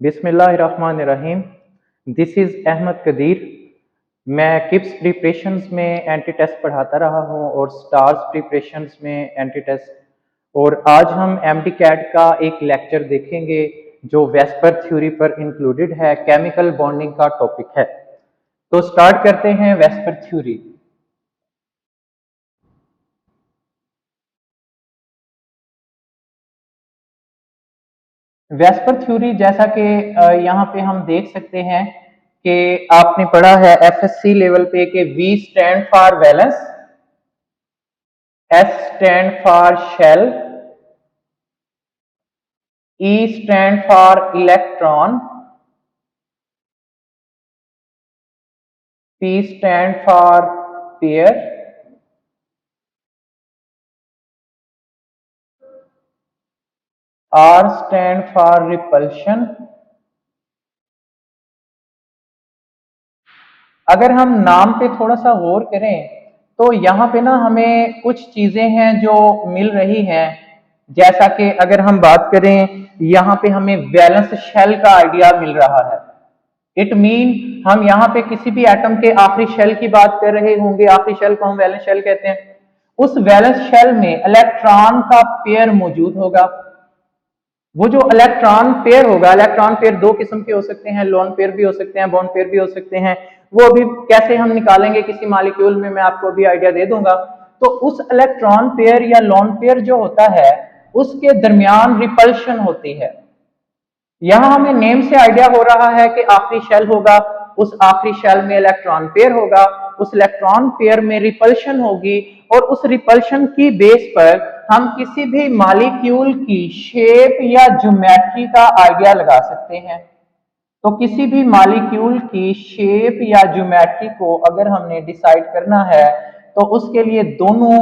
बिस्मिल्लाहिर्रहमानिर्रहीम। This is Ahmad Qadeer. मैं KIPS preparations में एंटी टेस्ट पढ़ाता रहा हूं और स्टार्स प्रिपरेशंस में एंटी टेस्ट। और आज हम एमडी कैट का एक लेक्चर देखेंगे जो वेस्पर थ्योरी पर इंक्लूडेड है, केमिकल बॉन्डिंग का टॉपिक है। तो स्टार्ट करते हैं वेस्पर थ्योरी। वेस्पर थ्योरी जैसा कि यहाँ पे हम देख सकते हैं कि आपने पढ़ा है एफएससी लेवल पे कि V stands for valence, S stands for shell, E stands for electron, P stands for pair, R stands for repulsion. अगर हम नाम पे थोड़ा सा गौर करें तो यहाँ पे ना हमें कुछ चीजें हैं जो मिल रही हैं। जैसा कि अगर हम बात करें, यहाँ पे हमें वैलेंस शेल का आइडिया मिल रहा है। इट मीन हम यहाँ पे किसी भी एटम के आखिरी शेल की बात कर रहे होंगे, आखिरी शेल को हम वैलेंस शेल कहते हैं। उस वैलेंस शेल में इलेक्ट्रॉन का पेयर मौजूद होगा। वो जो इलेक्ट्रॉन पेयर होगा, इलेक्ट्रॉन पेयर दो किस्म के हो सकते हैं, लोन पेयर भी हो सकते हैं, बॉन्ड पेयर भी हो सकते हैं। वो अभी कैसे हम निकालेंगे किसी मॉलिक्यूल में, मैं आपको अभी आइडिया दे दूंगा। तो उस इलेक्ट्रॉन पेयर या लोन पेयर जो होता है उसके दरमियान रिपल्शन होती है। यहां हमें नेम से आइडिया हो रहा है कि आखिरी शेल होगा, उस आखिरी शेल में इलेक्ट्रॉन पेयर होगा, उस इलेक्ट्रॉन पेयर में रिपल्शन होगी और उस रिपल्शन की बेस पर हम किसी भी मॉलिक्यूल की शेप या ज्योमेट्री का आइडिया लगा सकते हैं। तो किसी भी मॉलिक्यूल की शेप या ज्योमेट्री को अगर हमने डिसाइड करना है तो उसके लिए दोनों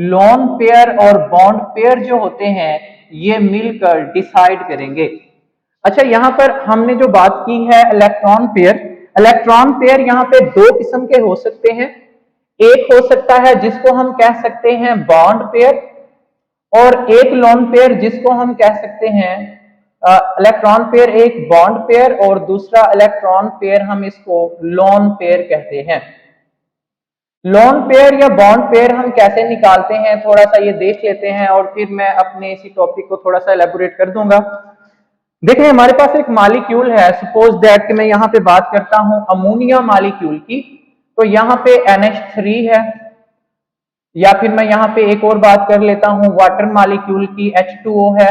लोन पेयर और बॉन्ड पेयर जो होते हैं ये मिलकर डिसाइड करेंगे। अच्छा, यहां पर हमने जो बात की है इलेक्ट्रॉन पेयर, इलेक्ट्रॉन पेयर यहां पे दो किस्म के हो सकते हैं। एक हो सकता है जिसको हम कह सकते हैं बॉन्ड पेयर, और एक लोन पेयर जिसको हम कह सकते हैं इलेक्ट्रॉन पेयर एक बॉन्ड पेयर और दूसरा इलेक्ट्रॉन पेयर हम इसको लोन पेयर कहते हैं। लोन पेयर या बॉन्ड पेयर हम कैसे निकालते हैं थोड़ा सा ये देख लेते हैं और फिर मैं अपने इसी टॉपिक को थोड़ा सा एलेबोरेट कर दूंगा। देखिए, हमारे पास एक मॉलिक्यूल है, सपोज दैट कि मैं यहाँ पे बात करता हूं अमोनिया मॉलिक्यूल की। तो यहाँ पे NH3 है, या फिर मैं यहाँ पे एक और बात कर लेता हूं वाटर मॉलिक्यूल की, H2O है।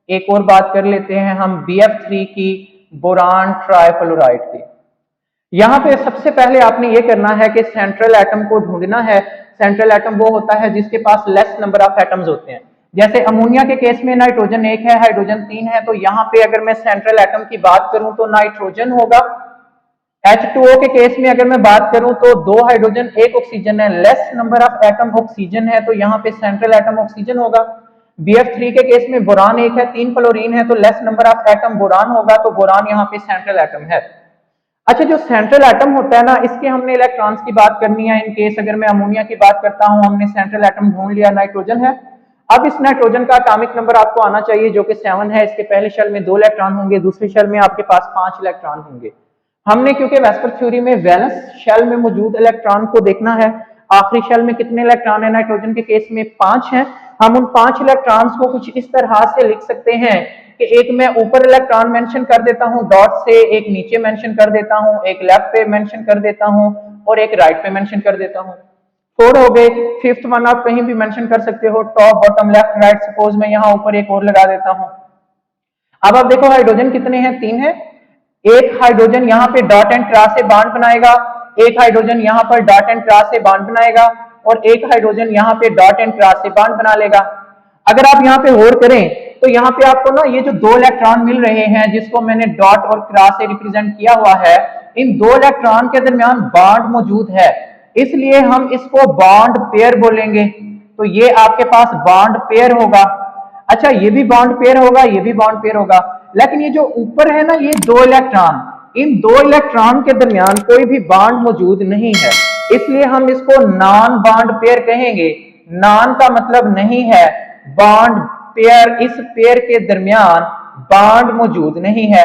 एक और बात कर लेते हैं हम BF3 की, बोरान ट्राइफ्लोराइड की। यहाँ पे सबसे पहले आपने ये करना है कि सेंट्रल एटम को ढूंढना है। सेंट्रल एटम वो होता है जिसके पास लेस नंबर ऑफ एटम्स होते हैं। जैसे अमोनिया के केस में नाइट्रोजन 1 है, हाइड्रोजन 3 है। तो यहाँ पे अगर मैं सेंट्रल एटम की बात करूं तो नाइट्रोजन होगा। H2O के केस में अगर मैं बात करूं तो 2 हाइड्रोजन 1 ऑक्सीजन है, less number of atom oxygen है, तो यहाँ पे सेंट्रल एटम ऑक्सीजन होगा। BF3 के केस में बोरान 1 है, 3 फ्लोरीन है, तो less number of atom boron होगा, तो बोरान यहाँ पे सेंट्रल एटम है। अच्छा, जो सेंट्रल एटम होता है ना, इसके हमने इलेक्ट्रॉन्स की बात करनी है। इन केस अगर मैं अमोनिया की बात करता हूं, हमने सेंट्रल एटम ढूंढ लिया, नाइट्रोजन है। अब इस नाइट्रोजन का एटॉमिक नंबर आपको आना चाहिए जो कि 7 है। इसके पहले शेल में 2 इलेक्ट्रॉन होंगे, दूसरे शेल में आपके पास 5 इलेक्ट्रॉन होंगे। हमने क्योंकि वेस्पर थ्योरी में वैलेंस शेल में मौजूद इलेक्ट्रॉन को देखना है, आखिरी शेल में कितने इलेक्ट्रॉन है, नाइट्रोजन के केस में 5 हैं। हम उन 5 इलेक्ट्रॉन्स को कुछ इस तरह से लिख सकते हैं कि एक मैं ऊपर इलेक्ट्रॉन मेंशन कर देता हूं डॉट से, एक नीचे मेंशन कर देता हूं, एक लेफ्ट पे मेंशन कर देता हूं और एक राइट पे मेंशन कर देता हूं। 4 हो गए। फिफ्थ वन आप कहीं भी मेंशन कर सकते हो, top bottom left right. Suppose मैं यहां ऊपर एक और लगा देता हूं। अब आप देखो हाइड्रोजन कितने हैं, 3 है। एक हाइड्रोजन यहाँ पे डॉट एंड क्रॉस से बॉन्ड बनाएगा, एक हाइड्रोजन यहाँ पर डॉट एंड क्रॉस से बॉन्ड बनाएगा और एक हाइड्रोजन यहाँ पे डॉट एंड क्रॉस से बॉन्ड बना लेगा। अगर आप यहाँ पे गौर करें तो यहाँ पे आपको ना ये जो 2 इलेक्ट्रॉन मिल रहे हैं जिसको मैंने डॉट और क्रॉस से रिप्रेजेंट किया हुआ है, इन 2 इलेक्ट्रॉन के दरमियान बॉन्ड मौजूद है, इसलिए हम इसको बॉन्ड पेयर बोलेंगे। तो ये आपके पास बॉन्ड पेयर होगा। अच्छा, ये भी बॉन्ड पेयर होगा, ये भी बॉन्ड पेयर होगा। लेकिन ये जो ऊपर है ना, ये 2 इलेक्ट्रॉन, इन 2 इलेक्ट्रॉन के दरमियान कोई भी बॉन्ड मौजूद नहीं है, इसलिए हम इसको नॉन बॉन्ड पेयर कहेंगे। नॉन का मतलब नहीं है, बॉन्ड पेयर, इस पेयर के दरमियान बॉन्ड मौजूद नहीं है।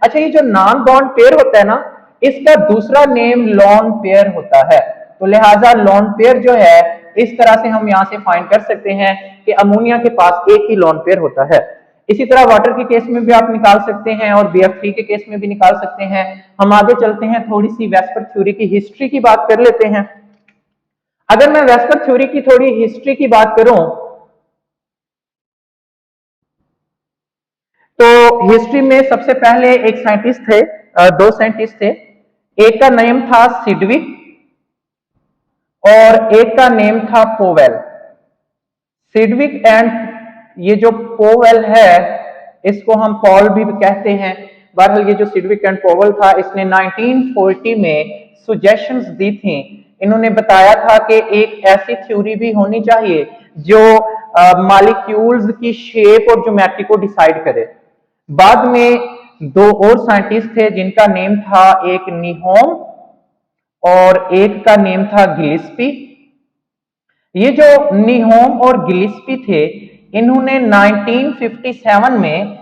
अच्छा, ये जो नॉन बॉन्ड पेयर होता है ना, इसका दूसरा नेम लॉन पेयर होता है। तो लिहाजा लॉन पेयर जो है, इस तरह से हम यहां से फाइंड कर सकते हैं कि अमोनिया के पास एक ही लॉन पेयर होता है। इसी तरह वाटर के केस में भी आप निकाल सकते हैं और BF3 के केस में भी निकाल सकते हैं। हम आगे चलते हैं, थोड़ी सी वेस्पर थ्योरी की हिस्ट्री की बात कर लेते हैं। अगर मैं वेस्पर थ्योरी की थोड़ी हिस्ट्री की बात करूं तो हिस्ट्री में सबसे पहले एक साइंटिस्ट थे, दो साइंटिस्ट थे। एक का नेम था सिडविक और एक का नेम था पोवेल। सिडविक एंड ये जो पोवेल है, इसको हम पॉल भी कहते हैं। बहरहाल ये जो सिडविक एंड पोवेल था, इसने 1940 में सुजेशंस दी थी। इन्होंने बताया था कि एक ऐसी थ्योरी भी होनी चाहिए जो मॉलिक्यूल्स की शेप और ज्योमेट्री को डिसाइड करे। बाद में दो और साइंटिस्ट थे जिनका नेम था, एक निहोम और एक का नेम था गिलिस्पी। ये जो निहोम और गिलिस्पी थे, इन्होंने 1957 में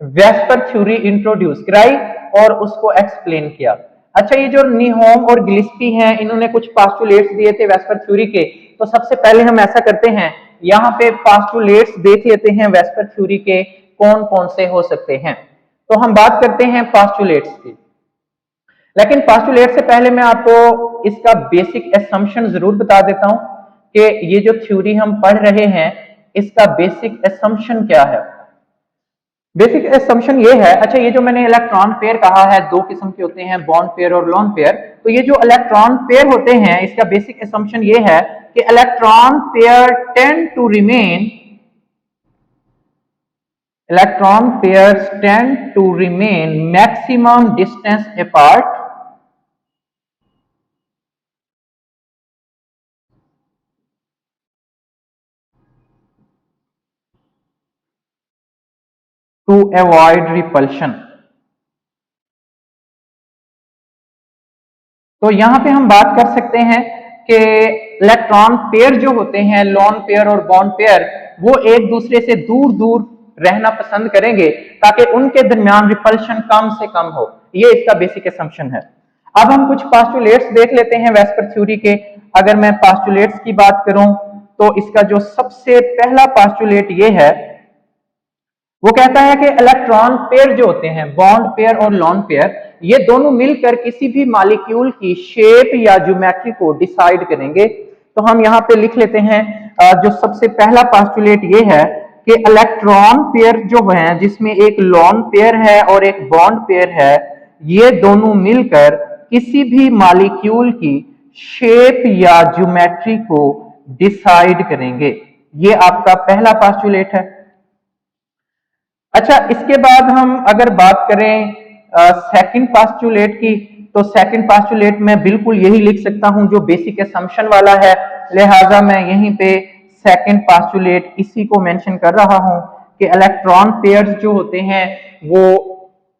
वेस्पर थ्योरी इंट्रोड्यूस कराई और उसको एक्सप्लेन किया। अच्छा, ये जो निहोम और गिलिस्पी हैं, इन्होंने कुछ पास्टुलेट्स दिए थे वेस्पर थ्योरी के। तो सबसे पहले हम ऐसा करते हैं, यहाँ पे पास्टुलेट्स देख लेते हैं वेस्पर थ्योरी के कौन कौन से हो सकते हैं। तो हम बात करते हैं पास्टुलेट्स की, लेकिन पास्टुलेट से पहले मैं आपको इसका बेसिक असम्पशन जरूर बता देता हूं कि ये जो थ्योरी हम पढ़ रहे हैं, इसका बेसिक असम्पशन क्या है। बेसिक असम्पशन ये है, अच्छा ये जो मैंने इलेक्ट्रॉन पेयर कहा है, दो किस्म के होते हैं, बॉन्ड पेयर और लोन पेयर। तो ये जो इलेक्ट्रॉन पेयर होते हैं, इसका बेसिक असम्पशन ये है कि electron pair tend to remain maximum distance apart to avoid repulsion। तो यहां पे हम बात कर सकते हैं कि इलेक्ट्रॉन पेयर जो होते हैं, लोन पेयर और बॉन्ड पेयर, वो एक दूसरे से दूर दूर रहना पसंद करेंगे ताकि उनके दरमियान रिपल्शन कम से कम हो। ये इसका बेसिक असम्पशन है। अब हम कुछ पास्टुलेट्स देख लेते हैं वेस्पर थ्योरी के। अगर मैं पास्टुलेट्स की बात करूं तो इसका जो सबसे पहला पास्टुलेट ये है, वो कहता है कि इलेक्ट्रॉन पेयर जो होते हैं, बॉन्ड पेयर और लोन पेयर, ये दोनों मिलकर किसी भी मॉलिक्यूल की शेप या ज्योमेट्री को डिसाइड करेंगे। तो हम यहाँ पे लिख लेते हैं, जो सबसे पहला पास्टुलेट ये है कि इलेक्ट्रॉन पेयर जो है, जिसमें एक लोन पेयर है और एक बॉन्ड पेयर है, ये दोनों मिलकर किसी भी मॉलिक्यूल की शेप या ज्योमेट्री को डिसाइड करेंगे। ये आपका पहला पास्टुलेट है। अच्छा, इसके बाद हम अगर बात करें सेकंड पास्टुलेट की, तो सेकंड पास्टुलेट में बिल्कुल यही लिख सकता हूं जो बेसिक असम्पशन वाला है। लिहाजा मैं यहीं पे सेकंड पास्टुलेट इसी को मेंशन कर रहा हूं कि इलेक्ट्रॉन पेयर्स जो होते हैं वो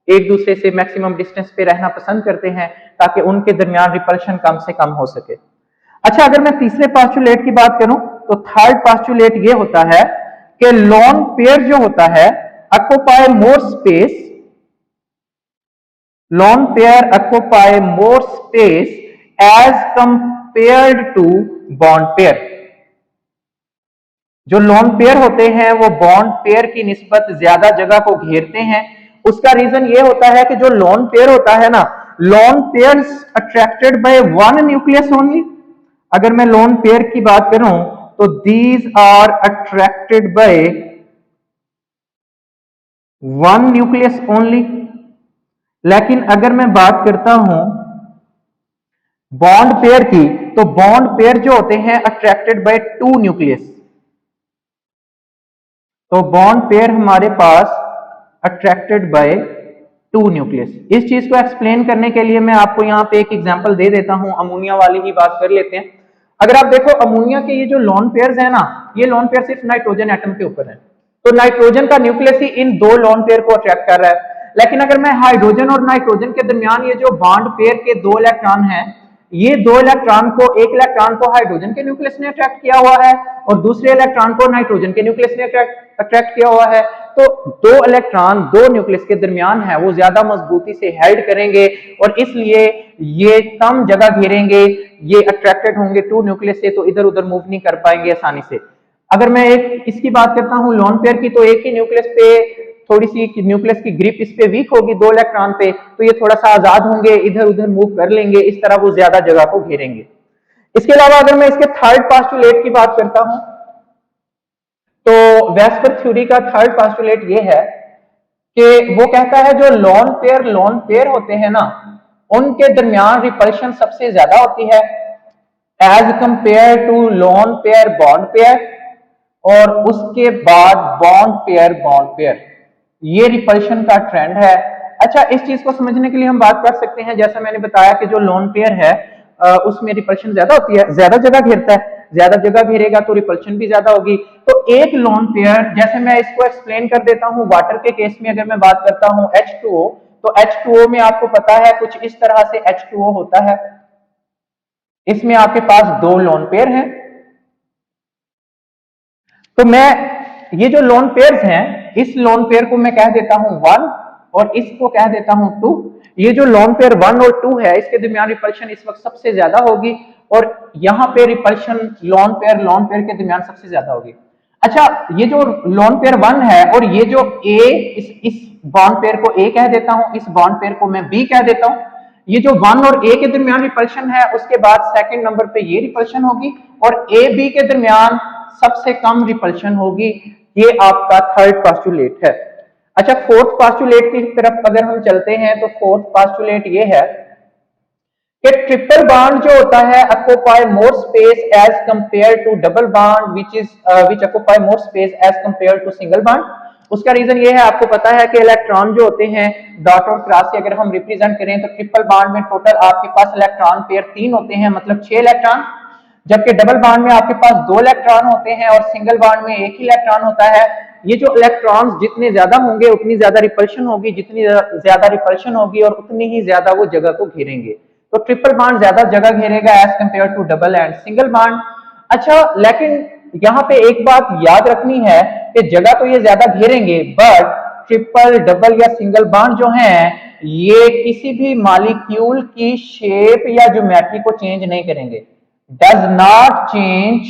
एक दूसरे से मैक्सिमम डिस्टेंस पे रहना पसंद करते हैं ताकि उनके दरमियान रिपल्शन कम से कम हो सके। अच्छा, अगर मैं तीसरे पास्टुलेट की बात करूं तो थर्ड पास्टुलेट ये होता है कि लोन पेयर जो होता है occupy more space, lone pair occupy more space as compared to bond pair। जो लोन पेयर होते हैं वो बॉन्ड पेयर की निस्बत ज्यादा जगह को घेरते हैं। उसका रीजन ये होता है कि जो लोन पेयर होता है ना, lone pairs attracted by one nucleus only. अगर मैं लोन पेयर की बात करूं तो these are attracted by one nucleus only. लेकिन अगर मैं बात करता हूं बॉन्ड पेयर की, तो बॉन्ड पेयर जो होते हैं अट्रैक्टेड बाय टू न्यूक्लियस। तो बॉन्ड पेयर हमारे पास अट्रैक्टेड बाय टू न्यूक्लियस। इस चीज को एक्सप्लेन करने के लिए मैं आपको यहां पे एक एग्जांपल दे देता हूं, अमोनिया वाली ही बात कर लेते हैं। अगर आप देखो अमोनिया के ये जो लोन पेयर्स है ना, ये लोन पेयर सिर्फ नाइट्रोजन एटम के ऊपर है। तो नाइट्रोजन का न्यूक्लियस ही इन दो लोन पेयर को अट्रैक्ट कर रहा है। लेकिन अगर मैं हाइड्रोजन और नाइट्रोजन के दरमियान ये जो बॉन्ड पेयर के दो इलेक्ट्रॉन हैं, ये एक इलेक्ट्रॉन को हाइड्रोजन के न्यूक्लियस ने अट्रैक्ट किया हुआ है और दूसरे इलेक्ट्रॉन को नाइट्रोजन के न्यूक्लियस ने अट्रैक्ट किया हुआ है। तो दो इलेक्ट्रॉन दो न्यूक्लियस के दरमियान है, वो ज्यादा मजबूती से हेल्ड करेंगे और इसलिए ये कम जगह घेरेंगे, ये अट्रैक्टेड होंगे टू न्यूक्लियस से, तो इधर उधर मूव नहीं कर पाएंगे आसानी से। अगर मैं एक इसकी बात करता हूं लोन पेयर की, तो एक ही न्यूक्लियस पे थोड़ी सी न्यूक्लियस की ग्रिप इस पे वीक होगी दो इलेक्ट्रॉन पे, तो ये थोड़ा सा आजाद होंगे, इधर उधर मूव कर लेंगे, इस तरह वो ज्यादा जगह को घेरेंगे। इसके अलावा अगर मैं इसके थर्ड पोस्टुलेट की बात करता हूं, तो वेस्पर थ्योरी का थर्ड पोस्टुलेट ये है कि वो कहता है जो लोन पेयर होते हैं ना, उनके दरमियान रिपल्शन सबसे ज्यादा होती है as compare to lone pair bond pair, और उसके बाद बॉन्ड पेयर, ये रिपल्शन का ट्रेंड है। अच्छा, इस चीज को समझने के लिए हम बात कर सकते हैं, जैसा मैंने बताया कि जो लोन पेयर है उसमें रिपल्शन ज्यादा होती है, ज्यादा जगह घेरता है, ज्यादा जगह घेरेगा तो रिपल्शन भी ज्यादा होगी। तो एक लोन पेयर, जैसे मैं इसको एक्सप्लेन कर देता हूं वाटर के केस में, अगर मैं बात करता हूं H2O, तो H2O में आपको पता है कुछ इस तरह से H2O होता है, इसमें आपके पास दो लोन पेयर हैं। तो मैं ये जो लोन पेयर्स हैं, इस लोन पेयर को मैं कह देता हूं 1 और इसको कह देता हूं 2। ये जो लोन पेयर 1 और 2 है, इसके दरमियान रिपल्शन इस वक्त सबसे ज्यादा होगी और यहां पे रिपल्शन लोन पेयर के दरमियान सबसे ज्यादा होगी। अच्छा, ये जो लोन पेयर 1 है और ये जो A, इस बॉन्ड पेयर को A कह देता हूं, इस बॉन्ड पेयर को मैं B कह देता हूं। ये जो 1 और A के दरमियान रिपल्शन है, उसके बाद सेकंड नंबर पे ये रिपल्शन होगी और A B के दरमियान सबसे कम रिपल्शन होगी। ये आपका थर्ड पोस्टुलेट है। अच्छा, फोर्थ पोस्टुलेट की तरफ अगर हम चलते हैं, तो फोर्थ पोस्टुलेट ये है कि ट्रिपल बॉन्ड जो होता है occupy more space as compare to double bond which occupy more space as compare to single bond. उसका रीजन ये है, आपको पता है कि इलेक्ट्रॉन जो होते हैं डॉट और क्रॉस से अगर हम रिप्रेजेंट करें, तो ट्रिपल बॉन्ड में टोटल आपके पास इलेक्ट्रॉन पेयर 3 होते हैं, मतलब 6 इलेक्ट्रॉन, जबकि डबल बॉन्ड में आपके पास 2 इलेक्ट्रॉन होते हैं और सिंगल बॉन्ड में एक ही इलेक्ट्रॉन होता है। ये जो इलेक्ट्रॉन्स जितने ज्यादा होंगे उतनी ज्यादा रिपल्शन होगी, जितनी ज्यादा रिपल्शन होगी और उतनी ही ज्यादा वो जगह को घेरेंगे। तो ट्रिपल बॉन्ड ज्यादा जगह घेरेगा as compare to double and single bond. अच्छा, लेकिन यहाँ पे एक बात याद रखनी है कि जगह तो ये ज्यादा घेरेंगे, बट ट्रिपल, डबल या सिंगल बॉन्ड जो हैं, ये किसी भी मॉलिक्यूल की शेप या ज्योमेट्री को चेंज नहीं करेंगे। Does not change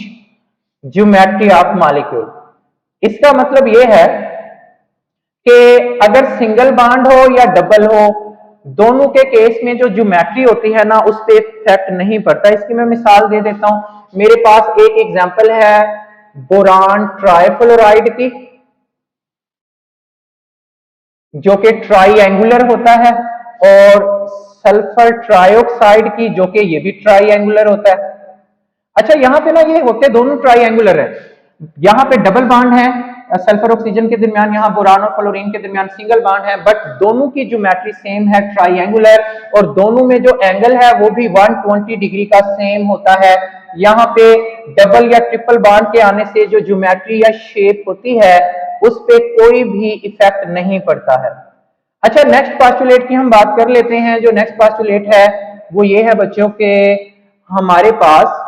geometry of molecule. इसका मतलब यह है कि अगर सिंगल बॉन्ड हो या डबल हो, दोनों के केस में जो ज्योमेट्री होती है ना, उस पर इफेक्ट नहीं पड़ता। इसकी मैं मिसाल दे देता हूं। मेरे पास एक एग्जांपल है बोरान ट्राइफ्लोराइड की, जो कि ट्राइएंगुलर होता है, और सल्फर ट्राइऑक्साइड की, जो कि ये भी ट्राइएंगुलर होता है। अच्छा, यहां पे ना ये होते दोनों ट्राइएंगुलर है, यहां पे डबल बॉन्ड है सल्फर ऑक्सीजन के दरमियान, यहां बोरान और फ्लोरीन के दरमियान सिंगल बॉन्ड है, बट दोनों की ज्योमेट्री सेम है, ट्राइएंगुलर, और दोनों में जो एंगल है वो भी 120 डिग्री का सेम होता है। यहाँ पे डबल या ट्रिपल बॉन्ड के आने से जो ज्योमेट्री या शेप होती है उस पे कोई भी इफेक्ट नहीं पड़ता है। अच्छा, नेक्स्ट पोस्टुलेट की हम बात कर लेते हैं। जो नेक्स्ट पोस्टुलेट है वो ये है बच्चों के, हमारे पास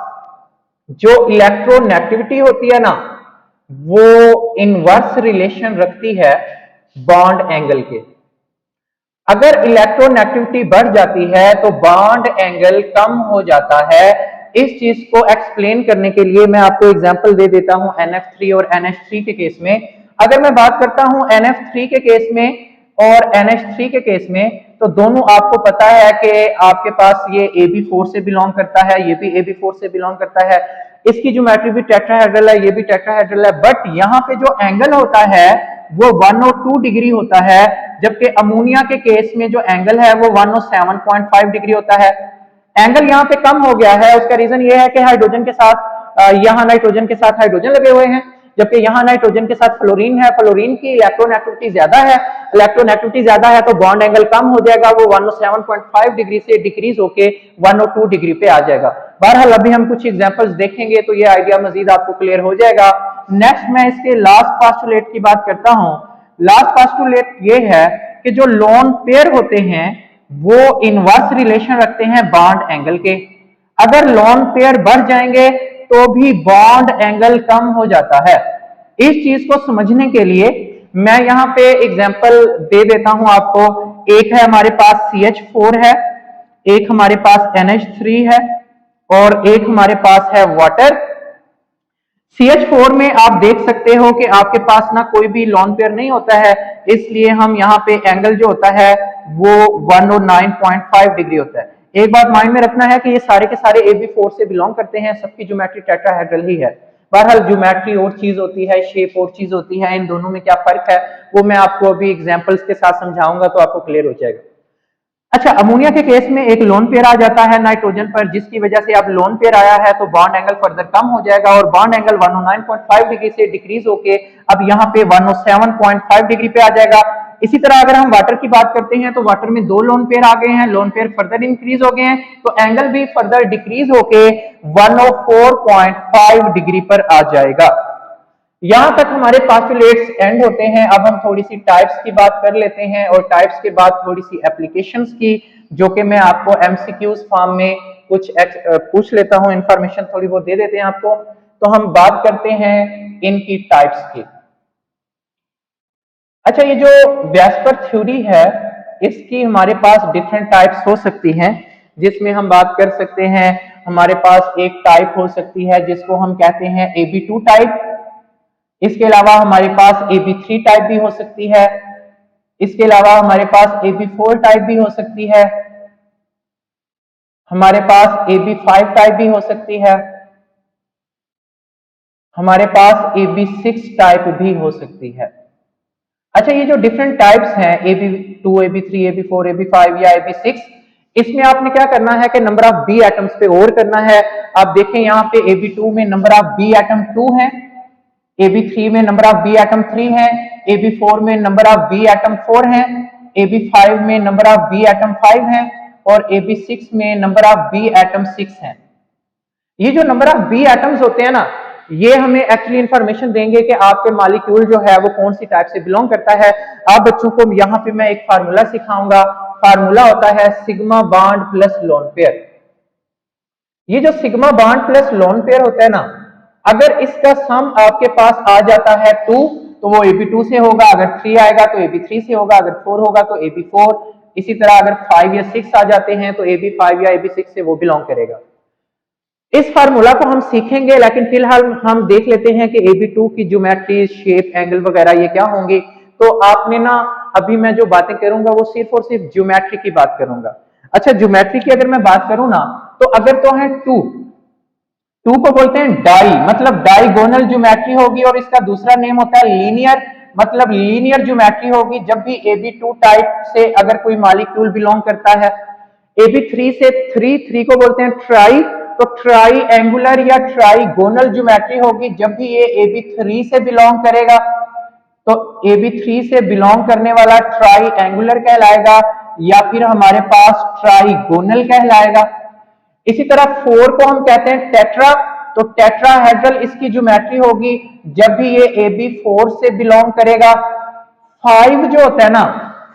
जो इलेक्ट्रोनेगेटिविटी होती है ना, वो इनवर्स रिलेशन रखती है बॉन्ड एंगल के। अगर इलेक्ट्रोनेगेटिविटी बढ़ जाती है तो बॉन्ड एंगल कम हो जाता है। इस चीज को एक्सप्लेन करने के लिए मैं आपको एग्जांपल दे देता हूं NF3 और NH3 के केस में। अगर मैं बात करता हूं NF3 के केस में और NH3 के केस में, तो दोनों आपको पता है कि आपके पास ये AB4 से बिलोंग करता है, ये भी AB4 से बिलोंग करता है, इसकी ज्योमेट्री भी टेट्राहेड्रल है, ये भी टेट्राहेड्रल है, बट यहाँ पे जो एंगल होता है वो 102 डिग्री होता है, जबकि अमोनिया के केस में जो एंगल है वो 107.5 डिग्री होता है। एंगल यहाँ पे कम हो गया है, उसका रीजन ये है कि हाइड्रोजन के साथ यहाँ नाइट्रोजन के साथ हाइड्रोजन लगे हुए हैं, जबकि यहाँ नाइट्रोजन के साथ फ्लोरीन है, फ्लोरीन की इलेक्ट्रोनेगेटिविटी ज्यादा है, इलेक्ट्रोनेगेटिविटी ज्यादा है तो बॉन्ड एंगल कम हो जाएगा, वो 107.5 डिग्री से डिक्रीज होके 102 डिग्री पे आ जाएगा। बहरहाल अभी हम कुछ एग्जांपल्स देखेंगे तो ये आइडिया मजीद आपको क्लियर हो जाएगा। नेक्स्ट मैं इसके लास्ट पोस्टुलेट की बात करता हूं। लास्ट पोस्टुलेट ये है कि जो लोन पेयर होते हैं वो इनवर्स रिलेशन रखते हैं बॉन्ड एंगल के। अगर लोन पेयर बढ़ जाएंगे तो भी बॉन्ड एंगल कम हो जाता है। इस चीज को समझने के लिए मैं यहां पे एग्जांपल दे देता हूं आपको। एक है हमारे पास CH4 है, एक हमारे पास NH3 है और एक हमारे पास है वाटर। CH4 में आप देख सकते हो कि आपके पास ना कोई भी लॉन पेयर नहीं होता है, इसलिए हम यहाँ पे एंगल जो होता है वो 109.5 डिग्री होता है। एक बात माइंड में रखना है कि ये सारे के सारे AB4 से बिलोंग करते हैं, सबकी ज्योमेट्री टेट्राहेड्रल ही है। बहरहाल ज्योमेट्री और चीज होती है, शेप और चीज होती है, इन दोनों में क्या फर्क है वो मैं आपको अभी एग्जाम्पल्स के साथ समझाऊंगा तो आपको क्लियर हो जाएगा। अच्छा, अमोनिया के केस में एक लोन पेयर आ जाता है नाइट्रोजन पर, जिसकी वजह से अब लोन पेयर आया है तो बॉन्ड एंगल फर्दर कम हो जाएगा और बॉन्ड एंगल 109.5 डिग्री से डिक्रीज होके अब यहाँ पे 107.5 डिग्री पे आ जाएगा। इसी तरह अगर हम वाटर की बात करते हैं तो वाटर में दो लोन पेयर आ गए हैं, लोन पेयर फर्दर इंक्रीज हो गए हैं तो एंगल भी फर्दर डिक्रीज होके 104.5 डिग्री पर आ जाएगा। यहां तक हमारे पास्टुलेट्स एंड होते हैं। अब हम थोड़ी सी टाइप्स की बात कर लेते हैं और टाइप्स के बाद थोड़ी सी एप्लीकेशंस की, जो कि मैं आपको MCQs फॉर्म में कुछ पूछ लेता हूं, इंफॉर्मेशन थोड़ी बहुत दे देते हैं आपको। तो हम बात करते हैं इनकी टाइप्स की। अच्छा, ये जो वेस्पर थ्योरी है इसकी हमारे पास डिफरेंट टाइप्स हो सकती हैं, जिसमें हम बात कर सकते हैं हमारे पास एक टाइप हो सकती है जिसको हम कहते हैं AB2 टाइप। इसके अलावा हमारे पास AB3 टाइप भी हो सकती है। इसके अलावा हमारे पास AB4 टाइप भी हो सकती है। हमारे पास AB5 टाइप भी हो सकती है। हमारे पास AB6 टाइप भी हो सकती है। अच्छा, ये जो डिफरेंट टाइप्स हैं AB2, AB3, AB4, AB5 या AB6, इसमें आपने क्या करना है कि नंबर ऑफ B एटम्स पे और करना है। आप देखें यहाँ पे AB2 में नंबर ऑफ B एटम 2 है, AB3 में नंबर ऑफ B एटम 3 है, AB4 में नंबर ऑफ B एटम 4 है, AB5 में नंबर ऑफ B एटम 5 है और AB6 में नंबर ऑफ B एटम 6 है। ये जो नंबर ऑफ B एटम्स होते हैं ना, ये हमें एक्चुअली इंफॉर्मेशन देंगे कि आपके मॉलिक्यूल जो है वो कौन सी टाइप से बिलोंग करता है। आप बच्चों को यहाँ पे मैं एक फार्मूला सिखाऊंगा। फार्मूला होता है sigma bond plus lone pair. ये जो sigma bond plus lone pair होता है ना, अगर इसका सम आपके पास आ जाता है 2 तो वो AB2 से होगा, अगर 3 आएगा तो AB3 से होगा, अगर 4 होगा तो AB4। इसी तरह अगर 5 या 6 आ जाते हैं तो AB5 या AB6 से वो बिलोंग करेगा। इस फार्मूला को हम सीखेंगे, लेकिन फिलहाल हम देख लेते हैं कि AB2 की ज्योमेट्री, शेप, एंगल वगैरह ये क्या होंगे। तो आपने ना अभी मैं जो बातें करूंगा वो सिर्फ और सिर्फ ज्योमेट्री की बात करूंगा। अच्छा, ज्योमेट्री की अगर मैं बात करूं ना, तो अगर तो है 2 को बोलते हैं डाई, मतलब डाइगोनल ज्योमेट्री होगी और इसका दूसरा नेम होता है लीनियर, मतलब लीनियर ज्योमेट्री होगी जब भी AB2 टाइप से अगर कोई मॉलिक्यूल बिलोंग करता है। AB3 से 3 को बोलते हैं ट्राई, तो ट्राई एंगुलर या ट्राइगोनल ज्योमेट्री होगी जब भी ये AB3 से बिलोंग करेगा। तो AB3 से बिलोंग करने वाला ट्राई एंगुलर कहलाएगा या फिर हमारे पास ट्राइगोनल कहलाएगा। इसी तरह 4 को हम कहते हैं टेट्रा, तो टेट्राहेड्रल इसकी ज्योमेट्री होगी जब भी ये AB4 से बिलोंग करेगा। 5 जो होता है ना,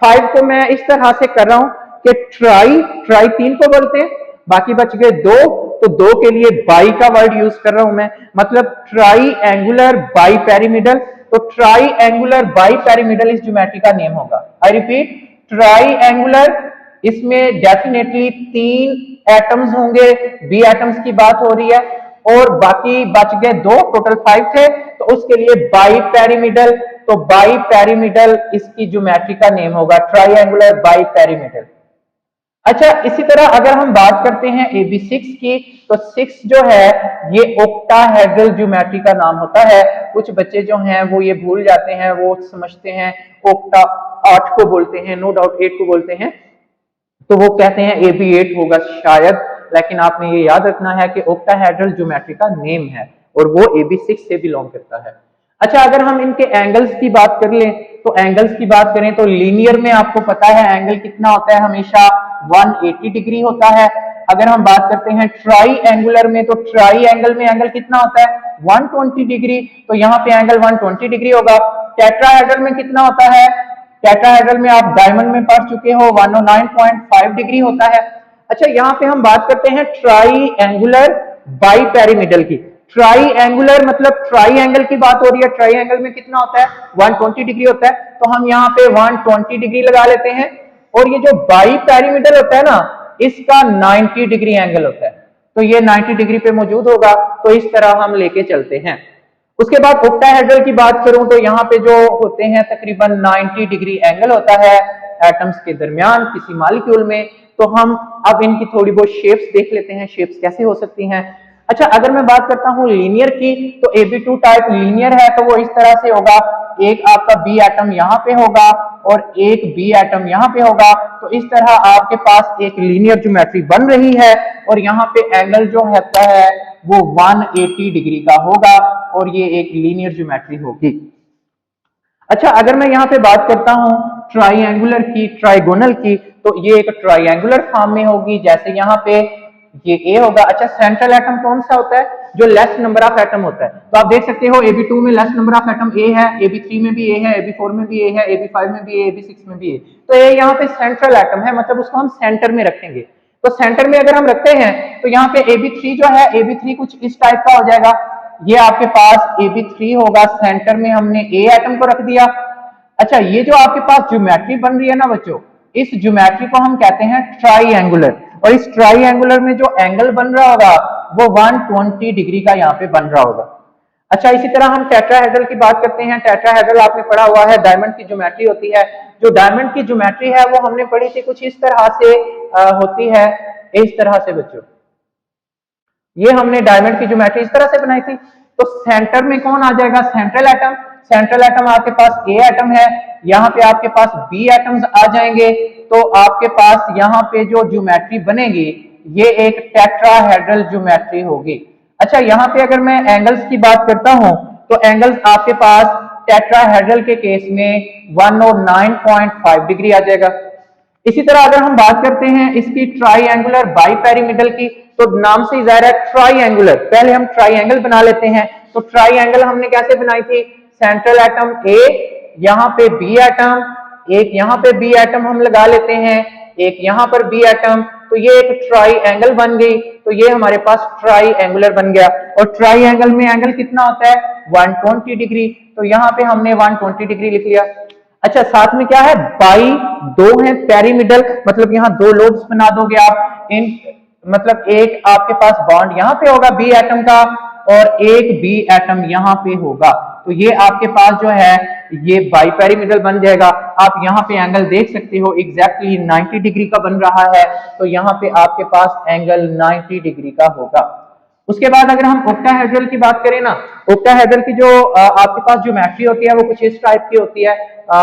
5 को मैं इस तरह से कर रहा हूं कि ट्राई 3 को बोलते हैं, बाकी बच गए 2, तो 2 के लिए बाई का वर्ड यूज कर रहा हूं मैं, मतलब ट्राई एंगुलर बाई पैरीमिडल। तो ट्राई एंगुलर बाई पैरीमिडल इस ज्योमेट्री का नेम होगा। आई रिपीट, ट्राई एंगुलर, इसमें डेफिनेटली 3 एटम्स होंगे, बी एटम्स की बात हो रही है, और बाकी बच गए 2, टोटल 5 थे, तो उसके लिए बाई पैरीमिडल। तो बाई पैरीमिडल इसकी ज्योमेट्री का नेम होगा, ट्राइएंगुलर बाई पैरीमिडल। अच्छा, इसी तरह अगर हम बात करते हैं AB6 की, तो 6 जो है ये ओक्टाहेड्रल ज्योमेट्री का नाम होता है। कुछ बच्चे जो हैं वो ये भूल जाते हैं, वो समझते हैं ओक्टा 8 को बोलते हैं, नो डाउट 8 को बोलते हैं, तो वो कहते हैं AB8 होगा शायद, लेकिन आपने ये याद रखना है कि ओक्टाहेड्रल ज्योमेट्री का नेम है और वो AB6 से बिलोंग करता है। अच्छा, अगर हम इनके एंगल्स की बात कर लें, तो एंगल्स की बात करें तो लीनियर में आपको पता है एंगल कितना होता है, हमेशा 180 डिग्री होता है। अगर हम बात करते हैं ट्राई एंगुलर में, तो ट्राई एंगल में एंगल कितना होता है, 120 डिग्री, तो यहाँ पे एंगल 120 डिग्री होगा। टेट्राहेड्रल में कितना होता है, टेट्राहेड्रल में आप डायमंड में पढ़ चुके हो, 109.5 डिग्री होता है। अच्छा, यहाँ पे हम बात करते हैं ट्राई एंगुलर बाई पैरामिडल की। ट्राई एंगुलर मतलब ट्राई एंगल की बात हो रही है। ट्राई एंगल में कितना होता है, 120 डिग्री होता है, तो हम यहाँ पे 120 डिग्री लगा लेते हैं। और ये जो बाई पैरामिडल होता है ना, इसका 90 डिग्री एंगल होता है, तो ये 90 डिग्री पे मौजूद होगा, तो इस तरह हम लेके चलते हैं। उसके बाद ऑक्टाहेड्रल की बात करूं तो यहाँ पे जो होते हैं तकरीबन 90 डिग्री एंगल होता है एटम्स के दरमियान किसी मॉलिक्यूल में। तो हम अब इनकी थोड़ी बहुत शेप्स देख लेते हैं, शेप्स कैसे हो सकती हैं। अच्छा, अगर मैं बात करता हूं लीनियर की, तो Ab2 टाइप लीनियर है, तो वो इस तरह से होगा, एक आपका बी एटम यहाँ पे होगा और एक बी एटम यहाँ पे होगा, तो इस तरह आपके पास एक लीनियर ज्योमेट्री बन रही है। और यहाँ पे एंगल जो होता है वो 180 डिग्री का होगा और ये एक लीनियर ज्योमेट्री होगी। अच्छा, अगर मैं यहाँ पे बात करता हूँ ट्राइएंगुलर की, ट्राइगोनल की, तो ये एक ट्राइएंगुलर फॉर्म में होगी, जैसे यहाँ पे ये ए होगा। अच्छा, सेंट्रल एटम कौन सा होता है, जो लेस नंबर ऑफ एटम होता है, तो आप देख सकते हो Ab2 में less number of atom A है, Ab3 में भी ए है, Ab4 में भी ए है, Ab5 में भी ए, Ab6 में भी ए, तो ये यहाँ पे सेंट्रल एटम है, मतलब उसको हम सेंटर में रखेंगे। तो सेंटर में अगर हम रखते हैं तो यहाँ पे Ab3 जो है, Ab3 कुछ इस टाइप का हो जाएगा, ये आपके पास Ab3 होगा, सेंटर में हमने ए एटम को रख दिया। अच्छा, ये जो आपके पास ज्योमेट्री बन रही है ना बच्चों, इस ज्योमेट्री को हम कहते हैं ट्राइएंगुलर, और इस ट्राइएंगुलर में जो एंगल बन रहा होगा वो 120 डिग्री का यहाँ पे बन रहा होगा। अच्छा, इसी तरह हम टेट्राहेड्रल की बात करते हैं। टेट्राहेड्रल आपने पढ़ा हुआ है, डायमंड की ज्योमेट्री होती है। जो डायमंड की ज्योमेट्री है वो हमने पढ़ी थी कुछ इस तरह से होती है, इस तरह से बच्चों, ये हमने डायमंड की ज्योमेट्री इस तरह से बनाई थी। तो सेंटर में कौन आ जाएगा, सेंट्रल एटम। सेंट्रल एटम आपके पास ए एटम है, यहाँ पे आपके पास बी एटम्स आ जाएंगे, तो आपके पास यहाँ पे जो ज्योमेट्री बनेगी ये एक टेट्राहेड्रल ज्योमेट्री होगी। अच्छा, यहाँ पे अगर मैं एंगल्स की बात करता हूं तो एंगल्स आपके पास टेट्राहेड्रल के केस में 109.5 डिग्री आ जाएगा। इसी तरह अगर हम बात करते हैं इसकी ट्राइएंगुलर बाई पैरामिडल की, तो नाम से जाहिर है ट्राइएंगुलर, पहले हम ट्राइएंगल बना लेते हैं। तो ट्राइएंगल हमने कैसे बनाई थी, सेंट्रल एटम ए, यहाँ पे बी एटम, एक यहाँ पे बी एटम हम लगा लेते हैं, एक यहाँ पर बी एटम, तो ये एक ट्राइएंगल बन गई। तो ये हमारे पास ट्राइएंगुलर बन गया। और ट्राइएंगल में एंगल कितना होता है, 120 डिग्री, तो यहाँ पे हमने 120 डिग्री लिख लिया। अच्छा, साथ में क्या है, बाई, दो है, पैरीमिडल मतलब यहाँ दो लोब्स बना दोगे आप, इन मतलब एक आपके पास बॉन्ड यहाँ पे होगा बी एटम का और एक बी एटम यहाँ पे होगा, तो ये आपके पास जो है ये बाई पैरीमिडल बन जाएगा। आप यहाँ पे एंगल देख सकते हो एग्जैक्टली 90 डिग्री का बन रहा है, तो यहाँ पे आपके पास एंगल 90 डिग्री का होगा। उसके बाद अगर हम ऑक्टाहेड्रल की बात करें ना, ऑक्टाहेड्रल की जो आपके पास ज्योमेट्री होती है वो कुछ इस टाइप की होती है।